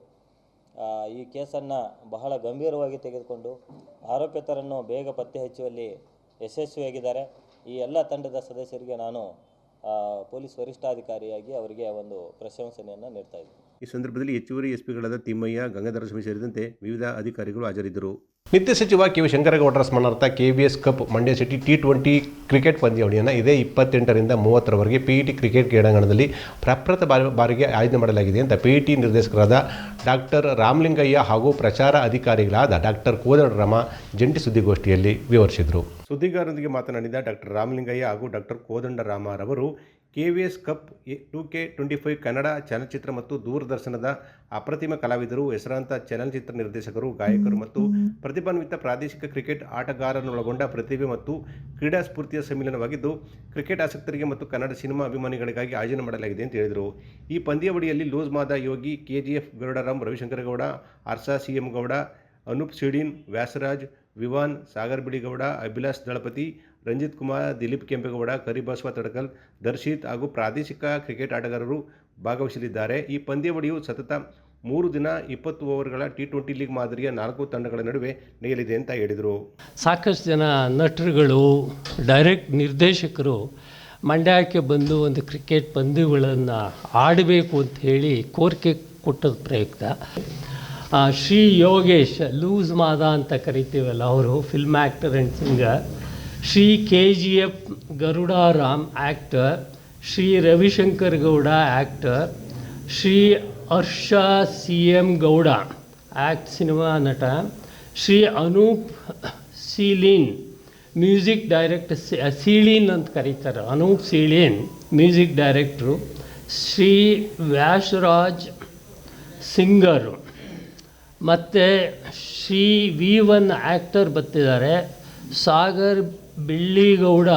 ಈ ಕೇಸನ್ನು ಬಹಳ ಗಂಭೀರವಾಗಿ ತೆಗೆದುಕೊಂಡು ಆರೋಪಿತರನ್ನು ಬೇಗ ಪತ್ತೆ ಹಚ್ಚುವಲ್ಲಿ ಯಶಸ್ವಿಯಾಗಿದ್ದಾರೆ. ಈ ಎಲ್ಲ ತಂಡದ ಸದಸ್ಯರಿಗೆ ನಾನು ಪೊಲೀಸ್ ವರಿಷ್ಠಾಧಿಕಾರಿಯಾಗಿ ಅವರಿಗೆ ಒಂದು ಪ್ರಶಂಸನೆಯನ್ನು ನೀಡ್ತಾ ಇದ್ದೀನಿ. ಈ ಸಂದರ್ಭದಲ್ಲಿ ಹೆಚ್ಚುವರಿ ಎಸ್ಪಿಗಳಾದ ತಿಮ್ಮಯ್ಯ, ಗಂಗಾಧರ ಸ್ವಾಮಿ ಸೇರಿದಂತೆ ವಿವಿಧ ಅಧಿಕಾರಿಗಳು ಹಾಜರಿದ್ದರು. ನಿತ್ಯ ಸಚಿವ ಕೆ. ಶಂಕರಗೌಡರ ಸ್ಮರಣಾರ್ಥ KVS cup Mandya city T20 cricket ಪಂದ್ಯಾವಳಿಯನ್ನು ಇದೇ 28ರಿಂದ 30ರವರೆಗೆ PET ಕ್ರಿಕೆಟ್ ಕ್ರೀಡಾಂಗಣದಲ್ಲಿ ಪ್ರಪ್ರಥ ಬಾರಿಗೆ ಆಯೋಜನೆ ಮಾಡಲಾಗಿದೆ ಅಂತ PET ನಿರ್ದೇಶಕರಾದ ಡಾಕ್ಟರ್ ರಾಮಲಿಂಗಯ್ಯ ಹಾಗೂ ಪ್ರಚಾರ ಅಧಿಕಾರಿಗಳಾದ ಡಾಕ್ಟರ್ ಕೋದಂಡರಾಮ ಜಂಟಿ ಸುದ್ದಿಗೋಷ್ಠಿಯಲ್ಲಿ ವಿವರಿಸಿದರು. ಸುದ್ದಿಗಾರರೊಂದಿಗೆ ಮಾತನಾಡಿದ ಡಾಕ್ಟರ್ ರಾಮಲಿಂಗಯ್ಯ ಹಾಗೂ ಡಾಕ್ಟರ್ ಕೋದಂಡರಾಮರವರು KVS ಕಪ್ 2K25 ಕನ್ನಡ ಚಲನಚಿತ್ರ ಮತ್ತು ದೂರದರ್ಶನದ ಅಪ್ರತಿಮ ಕಲಾವಿದರು, ಹೆಸರಾಂತ ಚಲನಚಿತ್ರ ನಿರ್ದೇಶಕರು, ಗಾಯಕರು ಮತ್ತು ಪ್ರತಿಭಾನ್ವಿತ ಪ್ರಾದೇಶಿಕ ಕ್ರಿಕೆಟ್ ಆಟಗಾರರನ್ನೊಳಗೊಂಡ ಪ್ರತಿಭೆ ಮತ್ತು ಕ್ರೀಡಾ ಸ್ಫೂರ್ತಿಯ ಸಮ್ಮಿಲನವಾಗಿದ್ದು, ಕ್ರಿಕೆಟ್ ಆಸಕ್ತರಿಗೆ ಮತ್ತು ಕನ್ನಡ ಸಿನಿಮಾ ಅಭಿಮಾನಿಗಳಿಗಾಗಿ ಆಯೋಜನೆ ಮಾಡಲಾಗಿದೆ ಅಂತ ಹೇಳಿದರು. ಈ ಪಂದ್ಯಾವಳಿಯಲ್ಲಿ ಲೂಸ್ ಮಾದ ಯೋಗಿ, KGF ಗರುಡರಾಮ್, ರವಿಶಂಕರಗೌಡ, ಹರ್ಷ CM ಗೌಡ, ಅನೂಪ್ ಸಿಡೀನ್, ವ್ಯಾಸರಾಜ್, ವಿವಾನ್, ಸಾಗರ್ ಬಿಡಿಗೌಡ, ಅಭಿಲಾಷ್ ದಳಪತಿ, ರಂಜಿತ್ ಕುಮಾರ್, ದಿಲೀಪ್ ಕೆಂಪೇಗೌಡ, ಕರಿಬಸವ ತಡಕಲ್, ದರ್ಶಿತ್ ಹಾಗೂ ಪ್ರಾದೇಶಿಕ ಕ್ರಿಕೆಟ್ ಆಟಗಾರರು ಭಾಗವಹಿಸಲಿದ್ದಾರೆ. ಈ ಪಂದ್ಯಾವಳಿಯು ಸತತ 3 ದಿನ 20 ಓವರ್ಗಳ T20 ಲೀಗ್ ಮಾದರಿಯ 4 ತಂಡಗಳ ನಡುವೆ ನಡೆಯಲಿದೆ ಅಂತ ಹೇಳಿದರು. ಸಾಕಷ್ಟು ಜನ ನಟರುಗಳು, ಡೈರೆಕ್ಟ್ ನಿರ್ದೇಶಕರು ಮಂಡ್ಯಕ್ಕೆ ಬಂದು ಒಂದು ಕ್ರಿಕೆಟ್ ಪಂದ್ಯಗಳನ್ನು ಆಡಬೇಕು ಅಂತ ಹೇಳಿ ಕೋರಿಕೆ ಕೊಟ್ಟದ ಪ್ರಯುಕ್ತ ಶ್ರೀ ಯೋಗೇಶ್, ಲೂಸ್ ಮಾದ ಅಂತ ಕರಿತೀವಲ್ಲ, ಅವರು film actor and singer, Shri KGF Garudaram actor, Shri Ravishankar Gowda actor, Shri Harsha CM Gowda cinema ನಟ, ಶ್ರೀ ಅನೂಪ್ ಸೀಲಿನ್ ಮ್ಯೂಸಿಕ್ ಡೈರೆಕ್ಟರ್ ಸೀಳೀನ್ ಅಂತ ಕರೀತಾರೆ, Anoop Seelin music director, Shri Vyasaraj singer, ಮತ್ತು ಶ್ರೀ V1 ಆ್ಯಕ್ಟರ್ ಬರ್ತಿದ್ದಾರೆ, ಸಾಗರ್ ಬೆಳ್ಳಿಗೌಡ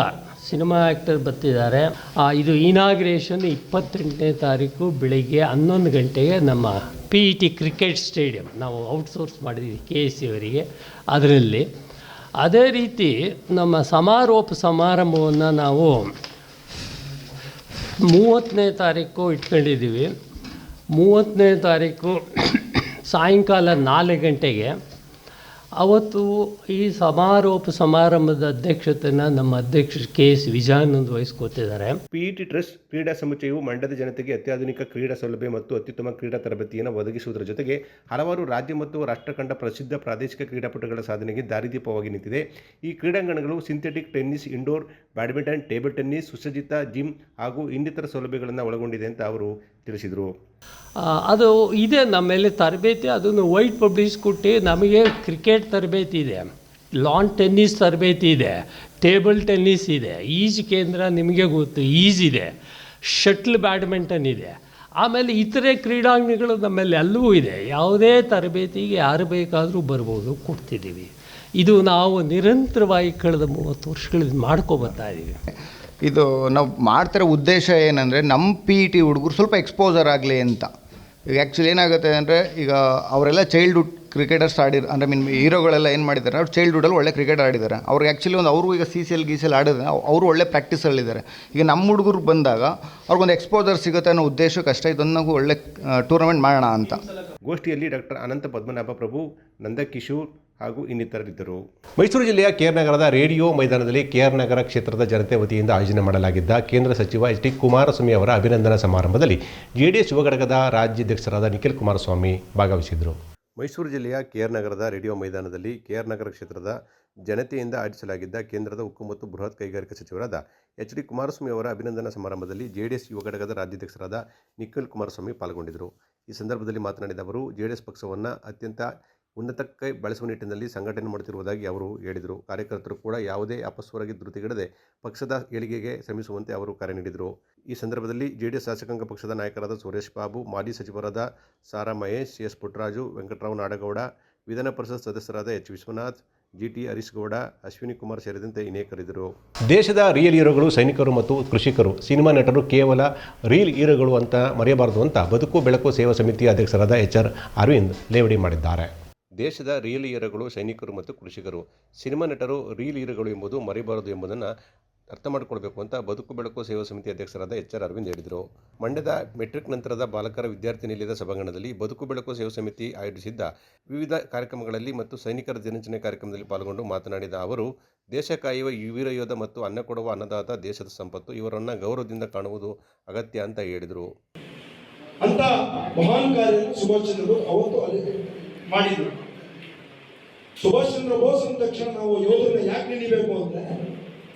ಸಿನಿಮಾ ಆ್ಯಕ್ಟರ್ ಬರ್ತಿದ್ದಾರೆ. ಇದು ಇನಾಗ್ರೇಷನ್ 28ನೇ ತಾರೀಕು ಬೆಳಿಗ್ಗೆ 11 ಗಂಟೆಗೆ ನಮ್ಮ PET ಕ್ರಿಕೆಟ್ ಸ್ಟೇಡಿಯಂ, ನಾವು ಔಟ್ಸೋರ್ಸ್ ಮಾಡಿದ್ದೀವಿ KSC ಅವರಿಗೆ, ಅದರಲ್ಲಿ. ಅದೇ ರೀತಿ ನಮ್ಮ ಸಮಾರೋಪ ಸಮಾರಂಭವನ್ನು ನಾವು 30ನೇ ತಾರೀಕು ಇಟ್ಕೊಂಡಿದ್ದೀವಿ. 30ನೇ ತಾರೀಕು ಸಾಯಂಕಾಲ 4 ಗಂಟೆಗೆ. ಅವತ್ತು ಈ ಸಮಾರೋಪ ಸಮಾರಂಭದ ಅಧ್ಯಕ್ಷತೆಯನ್ನು ನಮ್ಮ ಅಧ್ಯಕ್ಷರು KS ವಿಜಯಾನಂದ್ ವಹಿಸ್ಕೊತಿದ್ದಾರೆ. PET ಟ್ರಸ್ಟ್ ಕ್ರೀಡಾ ಸಮುಚ್ಚಯವು ಮಂಡ್ಯದ ಜನತೆಗೆ ಅತ್ಯಾಧುನಿಕ ಕ್ರೀಡಾ ಸೌಲಭ್ಯ ಮತ್ತು ಅತ್ಯುತ್ತಮ ಕ್ರೀಡಾ ತರಬೇತಿಯನ್ನು ಒದಗಿಸುವುದರ ಜೊತೆಗೆ ಹಲವಾರು ರಾಜ್ಯ ಮತ್ತು ರಾಷ್ಟ್ರಕಂಡ ಪ್ರಸಿದ್ಧ ಪ್ರಾದೇಶಿಕ ಕ್ರೀಡಾಪಟುಗಳ ಸಾಧನೆಗೆ ದಾರಿದೀಪವಾಗಿ ನಿಂತಿದೆ. ಈ ಕ್ರೀಡಾಂಗಣಗಳು synthetic tennis, indoor badminton, table tennis, ಸುಸಜ್ಜಿತ ಜಿಮ್ ಹಾಗೂ ಇನ್ನಿತರ ಸೌಲಭ್ಯಗಳನ್ನು ಒಳಗೊಂಡಿದೆ ಅಂತ ಅವರು ತಿಳಿಸಿದರು. ಅದು ಇದೆ ನಮ್ಮಲ್ಲಿ ತರಬೇತಿ, ಅದನ್ನು ವೈಟ್ ಪಬ್ಲಿಷ್ ಕೊಟ್ಟು ನಮಗೆ ಕ್ರಿಕೆಟ್ ತರಬೇತಿ ಇದೆ, ಲಾನ್ ಟೆನ್ನಿಸ್ ತರಬೇತಿ ಇದೆ, ಟೇಬಲ್ ಟೆನ್ನಿಸ್ ಇದೆ, ಈಜು ಕೇಂದ್ರ ನಿಮಗೆ ಗೊತ್ತು ಈಜಿದೆ, ಶಟ್ಲ್ ಬ್ಯಾಡ್ಮಿಂಟನ್ ಇದೆ, ಆಮೇಲೆ ಇತರೆ ಕ್ರೀಡಾಂಗಣಗಳು ನಮ್ಮಲ್ಲಿ ಎಲ್ಲವೂ ಇದೆ. ಯಾವುದೇ ತರಬೇತಿಗೆ ಯಾರು ಬೇಕಾದರೂ ಬರ್ಬೋದು, ಕೊಡ್ತಿದ್ದೀವಿ. ಇದು ನಾವು ನಿರಂತರವಾಗಿ ಕಳೆದ 30 ವರ್ಷಗಳಿಂದ ಮಾಡ್ಕೊಬರ್ತಾ ಇದ್ದೀವಿ. ಇದು ನಾವು ಮಾಡ್ತಿರೋ ಉದ್ದೇಶ ಏನಂದರೆ ನಮ್ಮ PET ಹುಡುಗರು ಸ್ವಲ್ಪ ಎಕ್ಸ್ಪೋಜರ್ ಆಗಲಿ ಅಂತ. ಈಗ ಆ್ಯಕ್ಚುಲಿ ಏನಾಗುತ್ತೆ ಅಂದರೆ, ಈಗ ಅವರೆಲ್ಲ ಚೈಲ್ಡ್ಹುಡ್ ಕ್ರಿಕೆಟರ್ಸ್ ಅಂದರೆ ಹೀರೋಗಳೆಲ್ಲ ಏನು ಮಾಡಿದ್ದಾರೆ, ಅವ್ರು ಚೈಲ್ಡ್ಹುಡಲ್ಲಿ ಒಳ್ಳೆ ಕ್ರಿಕೆಟ್ ಆಡಿದ್ದಾರೆ. ಅವ್ರಿಗೆ ಆ್ಯಕ್ಚುಲಿ ಅವ್ರಿಗೂ ಈಗ CCL ಗೀಸಲ್ ಆಡಿದ್ರೆ ಅವರು ಒಳ್ಳೆ ಪ್ರಾಕ್ಟೀಸಲ್ಲಿದ್ದಾರೆ. ಈಗ ನಮ್ಮ ಹುಡುಗರು ಬಂದಾಗ ಅವ್ರಿಗೊಂದು ಎಕ್ಸ್ಪೋಜರ್ ಸಿಗುತ್ತೆ ಅನ್ನೋ ಉದ್ದೇಶಕ್ಕಷ್ಟೇ ಇದನ್ನು ನಾವು ಒಳ್ಳೆ ಟೂರ್ನಮೆಂಟ್ ಮಾಡೋಣ ಅಂತ. ಗೋಷ್ಠಿಯಲ್ಲಿ ಡಾಕ್ಟರ್ ಅನಂತ ಪದ್ಮನಾಭ ಪ್ರಭು, ನಂದಕಿಶೋರ್ ಹಾಗೂ ಇನ್ನಿತರರಿದ್ದರು. ಮೈಸೂರು ಜಿಲ್ಲೆಯ KR ನಗರದ ರೇಡಿಯೋ ಮೈದಾನದಲ್ಲಿ KR ನಗರ ಕ್ಷೇತ್ರದ ಜನತೆ ವತಿಯಿಂದ ಆಯೋಜನೆ ಮಾಡಲಾಗಿದ್ದ ಕೇಂದ್ರ ಸಚಿವ HD ಕುಮಾರಸ್ವಾಮಿ ಅವರ ಅಭಿನಂದನಾ ಸಮಾರಂಭದಲ್ಲಿ JDS ಯುವ ಘಟಕದ ರಾಜ್ಯಾಧ್ಯಕ್ಷರಾದ ನಿಖಿಲ್ ಕುಮಾರಸ್ವಾಮಿ ಭಾಗವಹಿಸಿದರು. ಮೈಸೂರು ಜಿಲ್ಲೆಯ KR ನಗರದ ರೇಡಿಯೋ ಮೈದಾನದಲ್ಲಿ KR ನಗರ ಕ್ಷೇತ್ರದ ಜನತೆಯಿಂದ ಆಯೋಜಿಸಲಾಗಿದ್ದ ಕೇಂದ್ರದ ಉಕ್ಕು ಮತ್ತು ಬೃಹತ್ ಕೈಗಾರಿಕಾ ಸಚಿವರಾದ HD ಕುಮಾರಸ್ವಾಮಿ ಅವರ ಅಭಿನಂದನಾ ಸಮಾರಂಭದಲ್ಲಿ JDS ಯುವ ಘಟಕದ ರಾಜ್ಯಾಧ್ಯಕ್ಷರಾದ ನಿಖಿಲ್ ಕುಮಾರಸ್ವಾಮಿ ಪಾಲ್ಗೊಂಡಿದ್ದರು. ಈ ಸಂದರ್ಭದಲ್ಲಿ ಮಾತನಾಡಿದ ಅವರು, JDS ಪಕ್ಷವನ್ನು ಅತ್ಯಂತ ಉನ್ನತಕ್ಕೆ ಬೆಳೆಸುವ ನಿಟ್ಟಿನಲ್ಲಿ ಸಂಘಟನೆ ಮಾಡುತ್ತಿರುವುದಾಗಿ ಅವರು ಹೇಳಿದರು. ಕಾರ್ಯಕರ್ತರು ಕೂಡ ಯಾವುದೇ ಅಪಸ್ವರಕ್ಕೆ ಧೃತಿಗೆಡದೆ ಪಕ್ಷದ ಏಳಿಗೆಗೆ ಶ್ರಮಿಸುವಂತೆ ಅವರು ಕರೆ ನೀಡಿದರು. ಈ ಸಂದರ್ಭದಲ್ಲಿ JDS ಶಾಸಕಾಂಗ ಪಕ್ಷದ ನಾಯಕರಾದ ಸುರೇಶ್ ಬಾಬು, ಮಾಜಿ ಸಚಿವರಾದ ಸಾರಾ ಮಹೇಶ್, S ಪುಟ್ಟರಾಜು, ವೆಂಕಟರಾವ್ ನಾಡಗೌಡ, ವಿಧಾನ ಪರಿಷತ್ ಸದಸ್ಯರಾದ H ವಿಶ್ವನಾಥ್, GT ಹರೀಶ್ ಗೌಡ, ಅಶ್ವಿನಿ ಕುಮಾರ್ ಸೇರಿದಂತೆ ಅನೇಕರಿದ್ದರು. ದೇಶದ ರಿಯಲ್ ಹೀರೋಗಳು ಸೈನಿಕರು ಮತ್ತು ಕೃಷಿಕರು. ಸಿನಿಮಾ ನಟರು ಕೇವಲ ರೀಲ್ ಹೀರೋಗಳು ಅಂತ ಮರೆಯಬಾರದು ಅಂತ ಬದುಕು ಬೆಳಕು ಸೇವಾ ಸಮಿತಿ ಅಧ್ಯಕ್ಷರಾದ HR ಅರವಿಂದ್ ಲೇವಡಿ ಮಾಡಿದ್ದಾರೆ. ದೇಶದ ರಿಯಲ್ ಹೀರೋಗಳು ಸೈನಿಕರು ಮತ್ತು ಕೃಷಿಕರು. ಸಿನಿಮಾ ನಟರು ರೀಲ್ ಹೀರೋಗಳು ಎಂಬುದು ಮರೆಯಬಾರದು ಎಂಬುದನ್ನು ಅರ್ಥ ಮಾಡಿಕೊಳ್ಬೇಕು ಅಂತ ಬದುಕು ಬೆಳಕು ಸೇವಾ ಸಮಿತಿ ಅಧ್ಯಕ್ಷರಾದ HR ಅರವಿಂದ್ ಹೇಳಿದರು. ಮಂಡ್ಯದ ಮೆಟ್ರಿಕ್ ನಂತರದ ಬಾಲಕರ ವಿದ್ಯಾರ್ಥಿ ನಿಲಯದ ಸಭಾಂಗಣದಲ್ಲಿ ಬದುಕು ಬೆಳಕು ಸೇವಾ ಸಮಿತಿ ಆಯೋಜಿಸಿದ್ದ ವಿವಿಧ ಕಾರ್ಯಕ್ರಮಗಳಲ್ಲಿ ಮತ್ತು ಸೈನಿಕರ ದಿನಾಚರಣೆ ಕಾರ್ಯಕ್ರಮದಲ್ಲಿ ಪಾಲ್ಗೊಂಡು ಮಾತನಾಡಿದ ಅವರು, ದೇಶ ಕಾಯುವ ವೀರ ಯೋಧ ಮತ್ತು ಅನ್ನ ಕೊಡುವ ಅನ್ನದಾತ ದೇಶದ ಸಂಪತ್ತು. ಇವರನ್ನು ಗೌರವದಿಂದ ಕಾಣುವುದು ಅಗತ್ಯ ಅಂತ ಹೇಳಿದರು. ಅಂತ ಮಹಾನ್ ಕಾರ್ಯ ಸುಭಾಷ್ ಚಂದ್ರ ಬೋಸ್ ಅವತ್ತು ಅಲ್ಲಿ ಮಾಡಿದ್ರು. ಸುಭಾಷ್ ಚಂದ್ರ ಬೋಸ್ ಅಂದ ತಕ್ಷಣ ನಾವು ಯೋಧರನ್ನ ಯಾಕೆ ನೆನೀಬೇಕು ಅಂದ್ರೆ,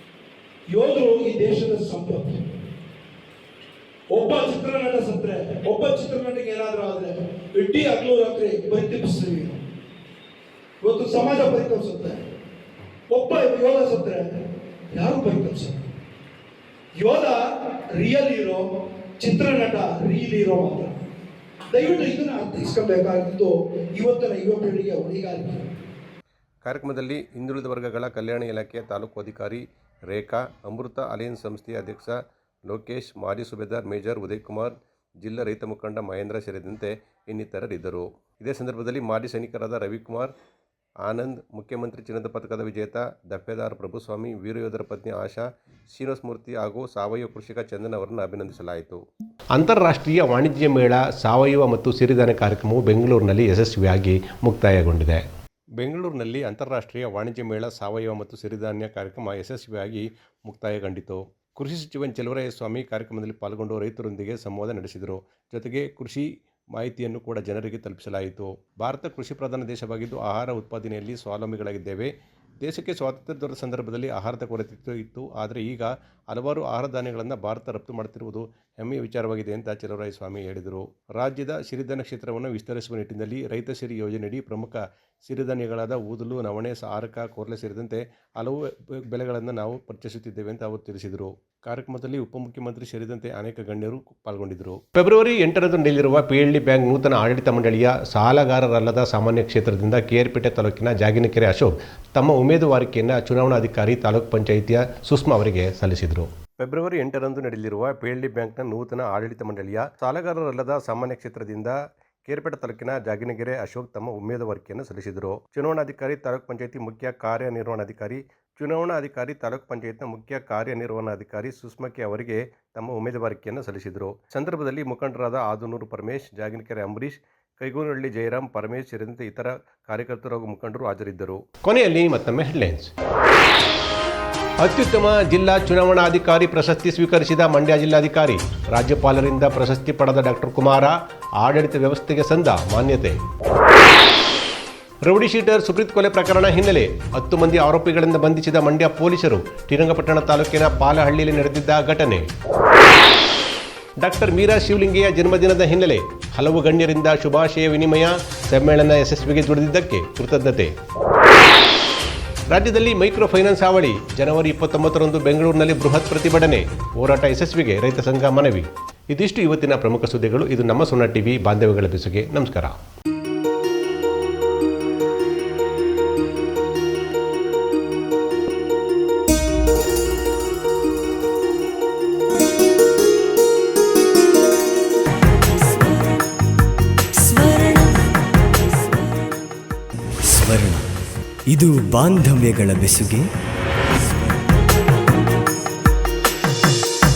ಯೋಧರು ಈ ದೇಶದ ಸಂಪತ್ತು. ಒಬ್ಬ ಚಿತ್ರನಟ ಸತ್ರೆ, ಒಬ್ಬ ಚಿತ್ರನಟಿಗೆ ಏನಾದ್ರೂ ಆದ್ರೆ ಇಡೀ ಹಗಲು ರಾತ್ರಿ ಪರಿತಪಿಸ್ತೀವಿ. ಇವತ್ತು ಸಮಾಜ ಪರಿತಪಿಸುತ್ತೆ. ಒಬ್ಬ ಯೋಧ ಸತ್ರೆ ಯಾರು ಪರಿತಪಿಸುತ್ತೆ? ಯೋಧ ರಿಯಲ್ ಹೀರೋ, ಚಿತ್ರನಟ ರೀಲ್ ಹೀರೋ ಮಾತ್ರ. ದಯವಿಟ್ಟು ಇದನ್ನ ಅರ್ಥೈಸ್ಕೋಬೇಕಾಗಿದ್ದು ಇವತ್ತಿನ ಯುವ ಪೀಳಿಗೆಯ ಹೊಣೆಗಾರಿಕೆ. ಕಾರ್ಯಕ್ರಮದಲ್ಲಿ ಹಿಂದುಳಿದ ವರ್ಗಗಳ ಕಲ್ಯಾಣ ಇಲಾಖೆಯ ತಾಲೂಕು ಅಧಿಕಾರಿ ರೇಖಾ, ಅಮೃತ ಅಲಯನ್ಸ್ ಸಂಸ್ಥೆಯ ಅಧ್ಯಕ್ಷ ಲೋಕೇಶ್, ಮಾಜಿ ಸುಬೇದಾರ್ ಮೇಜರ್ ಉದಯಕುಮಾರ್, ಜಿಲ್ಲಾ ರೈತ ಮುಖಂಡ ಮಹೇಂದ್ರ ಸೇರಿದಂತೆ ಇನ್ನಿತರರಿದ್ದರು. ಇದೇ ಸಂದರ್ಭದಲ್ಲಿ ಮಾಜಿ ಸೈನಿಕರಾದ ರವಿಕುಮಾರ್, ಆನಂದ್, ಮುಖ್ಯಮಂತ್ರಿ ಚಿನ್ನದ ಪದಕದ ವಿಜೇತ ದಫೇದಾರ್ ಪ್ರಭುಸ್ವಾಮಿ, ವೀರಯೋಧರ ಪತ್ನಿ ಆಶಾ, ಶ್ರೀನಿವಾಸ ಮೂರ್ತಿ ಹಾಗೂ ಸಾವಯವ ಕೃಷಿಕ ಚಂದನ್ ಅವರನ್ನು ಅಭಿನಂದಿಸಲಾಯಿತು. ಅಂತಾರಾಷ್ಟ್ರೀಯ ವಾಣಿಜ್ಯ ಮೇಳ ಸಾವಯವ ಮತ್ತು ಸಿರಿಧಾನ್ಯ ಕಾರ್ಯಕ್ರಮವು ಬೆಂಗಳೂರಿನಲ್ಲಿ ಯಶಸ್ವಿಯಾಗಿ ಮುಕ್ತಾಯಗೊಂಡಿದೆ. ಬೆಂಗಳೂರಿನಲ್ಲಿ ಅಂತಾರಾಷ್ಟ್ರೀಯ ವಾಣಿಜ್ಯ ಮೇಳ ಸಾವಯವ ಮತ್ತು ಸಿರಿಧಾನ್ಯ ಕಾರ್ಯಕ್ರಮ ಯಶಸ್ವಿಯಾಗಿ ಮುಕ್ತಾಯಗೊಂಡಿತು. ಕೃಷಿ ಸಚಿವ ಚಲುವರಾಯಸ್ವಾಮಿ ಕಾರ್ಯಕ್ರಮದಲ್ಲಿ ಪಾಲ್ಗೊಂಡು ರೈತರೊಂದಿಗೆ ಸಂವಾದ ನಡೆಸಿದರು. ಜೊತೆಗೆ ಕೃಷಿ ಮಾಹಿತಿಯನ್ನು ಕೂಡ ಜನರಿಗೆ ತಲುಪಿಸಲಾಯಿತು. ಭಾರತ ಕೃಷಿ ಪ್ರಧಾನ ದೇಶವಾಗಿದ್ದು ಆಹಾರ ಉತ್ಪಾದನೆಯಲ್ಲಿ ಸ್ವಾವಲಂಬಿಗಳಾಗಿದ್ದೇವೆ. ದೇಶಕ್ಕೆ ಸ್ವಾತಂತ್ರ್ಯ ದೊರೆತ ಸಂದರ್ಭದಲ್ಲಿ ಆಹಾರದ ಕೊರತೆ ಇತ್ತು. ಆದರೆ ಈಗ ಹಲವಾರು ಆಹಾರ ಧಾನ್ಯಗಳನ್ನು ಭಾರತ ರಫ್ತು ಮಾಡುತ್ತಿರುವುದು ಹೆಮ್ಮೆಯ ವಿಚಾರವಾಗಿದೆ ಅಂತ ಸ್ವಾಮಿ ಹೇಳಿದರು. ರಾಜ್ಯದ ಸಿರಿಧಾನ್ಯ ಕ್ಷೇತ್ರವನ್ನು ವಿಸ್ತರಿಸುವ ನಿಟ್ಟಿನಲ್ಲಿ ರೈತ ಸಿರಿ ಯೋಜನೆಯಡಿ ಪ್ರಮುಖ ಸಿರಿಧಾನ್ಯಗಳಾದ ಊದಲು, ನವಣೆ, ಆರಕ, ಕೊರ್ಲೆ ಸೇರಿದಂತೆ ಹಲವು ಬೆಳೆಗಳನ್ನು ನಾವು ಪರಿಚಯಿಸುತ್ತಿದ್ದೇವೆ ಅಂತ ಅವರು ತಿಳಿಸಿದರು. ಕಾರ್ಯಕ್ರಮದಲ್ಲಿ ಉಪಮುಖ್ಯಮಂತ್ರಿ ಸೇರಿದಂತೆ ಅನೇಕ ಗಣ್ಯರು ಪಾಲ್ಗೊಂಡಿದ್ದರು. ಫೆಬ್ರವರಿ 8ರಂದು ನಡೆಯಲಿರುವ PLD ಬ್ಯಾಂಕ್ ನೂತನ ಆಡಳಿತ ಮಂಡಳಿಯ ಸಾಲಗಾರರಲ್ಲದ ಸಾಮಾನ್ಯ ಕ್ಷೇತ್ರದಿಂದ KRಪೇಟೆ ತಾಲೂಕಿನ ಜಾಗಿನಕೆರೆ ಅಶೋಕ್ ತಮ್ಮ ಉಮೇದುವಾರಿಕೆಯನ್ನು ಚುನಾವಣಾಧಿಕಾರಿ ತಾಲೂಕು ಪಂಚಾಯಿತಿಯ ಸುಷ್ಮಾ ಅವರಿಗೆ ಸಲ್ಲಿಸಿದರು. ಫೆಬ್ರವರಿ 8ರಂದು ನಡೆಯಲಿರುವ PLD ಬ್ಯಾಂಕ್ನ ನೂತನ ಆಡಳಿತ ಮಂಡಳಿಯ ಸಾಲಗಾರರಲ್ಲದ ಸಾಮಾನ್ಯ ಕ್ಷೇತ್ರದಿಂದ KRಪೇಟೆ ತಾಲೂಕಿನ ಜಾಗಿನಗೆರೆ ಅಶೋಕ್ ತಮ್ಮ ಉಮೇದುವಾರಿಕೆಯನ್ನು ಸಲ್ಲಿಸಿದರು. ಚುನಾವಣಾಧಿಕಾರಿ ತಾಲೂಕು ಪಂಚಾಯಿತಿ ಮುಖ್ಯ ಕಾರ್ಯನಿರ್ವಹಣಾಧಿಕಾರಿ ಚುನಾವಣಾಧಿಕಾರಿ ತಾಲೂಕು ಪಂಚಾಯತ್ನ ಮುಖ್ಯ ಕಾರ್ಯನಿರ್ವಹಣಾಧಿಕಾರಿ ಸುಷ್ಮಾ ಅವರಿಗೆ ತಮ್ಮ ಉಮೇದುವಾರಿಕೆಯನ್ನು ಸಲ್ಲಿಸಿದರು. ಸಂದರ್ಭದಲ್ಲಿ ಮುಖಂಡರಾದ ಆದನೂರು ಪರಮೇಶ್, ಜಾಗಿನಕೆರೆ ಅಂಬರೀಶ್, ಕೈಗೂನಹಳ್ಳಿ ಜಯರಾಮ್, ಪರಮೇಶ್ ಸೇರಿದಂತೆ ಇತರ ಕಾರ್ಯಕರ್ತರು ಹಾಗೂ ಮುಖಂಡರು ಹಾಜರಿದ್ದರು. ಕೊನೆಯಲ್ಲಿ ಮತ್ತೊಮ್ಮೆ ಹೆಡ್ಲೈನ್ಸ್. ಅತ್ಯುತ್ತಮ ಜಿಲ್ಲಾ ಚುನಾವಣಾಧಿಕಾರಿ ಪ್ರಶಸ್ತಿ ಸ್ವೀಕರಿಸಿದ ಮಂಡ್ಯ ಜಿಲ್ಲಾಧಿಕಾರಿ. ರಾಜ್ಯಪಾಲರಿಂದ ಪ್ರಶಸ್ತಿ ಪಡೆದ ಡಾಕ್ಟರ್ ಕುಮಾರ. ಆಡಳಿತ ವ್ಯವಸ್ಥೆಗೆ ಸಂದ ಮಾನ್ಯತೆ. ರೌಡಿ ಶೀಟರ್ ಸುಪ್ರೀತ್ ಕೊಲೆ ಪ್ರಕರಣ ಹಿನ್ನೆಲೆ 10 ಮಂದಿ ಆರೋಪಿಗಳಿಂದ ಬಂಧಿಸಿದ ಮಂಡ್ಯ ಪೊಲೀಸರು. ಶ್ರೀರಂಗಪಟ್ಟಣ ತಾಲೂಕಿನ ಪಾಲಹಳ್ಳಿಯಲ್ಲಿ ನಡೆದಿದ್ದ ಘಟನೆ. ಡಾಕ್ಟರ್ ಮೀರಾ ಶಿವಲಿಂಗೆಯ ಜನ್ಮದಿನದ ಹಿನ್ನೆಲೆ ಹಲವು ಗಣ್ಯರಿಂದ ಶುಭಾಶಯ ವಿನಿಮಯ. ಸಮ್ಮೇಳನ ಯಶಸ್ವಿಗೆ ದುಡಿದಿದ್ದಕ್ಕೆ ಕೃತಜ್ಞತೆ. ರಾಜ್ಯದಲ್ಲಿ ಮೈಕ್ರೋ ಫೈನಾನ್ಸ್ ಹಾವಳಿ. ಜನವರಿ 29ರಂದು ಬೆಂಗಳೂರಿನಲ್ಲಿ ಬೃಹತ್ ಪ್ರತಿಭಟನೆ. ಹೋರಾಟ ಯಶಸ್ವಿಗೆ ರೈತ ಸಂಘ ಮನವಿ. ಇದಿಷ್ಟು ಇವತ್ತಿನ ಪ್ರಮುಖ ಸುದ್ದಿಗಳು. ಇದು ನಮ್ಮ ಸುವರ್ಣ ಟಿವಿ ಬಾಂಧವ್ಯಗಳ ಬೆಸುಗೆ. ನಮಸ್ಕಾರ. ಇದು ಬಾಂಧವ್ಯಗಳ ಬೆಸುಗೆ.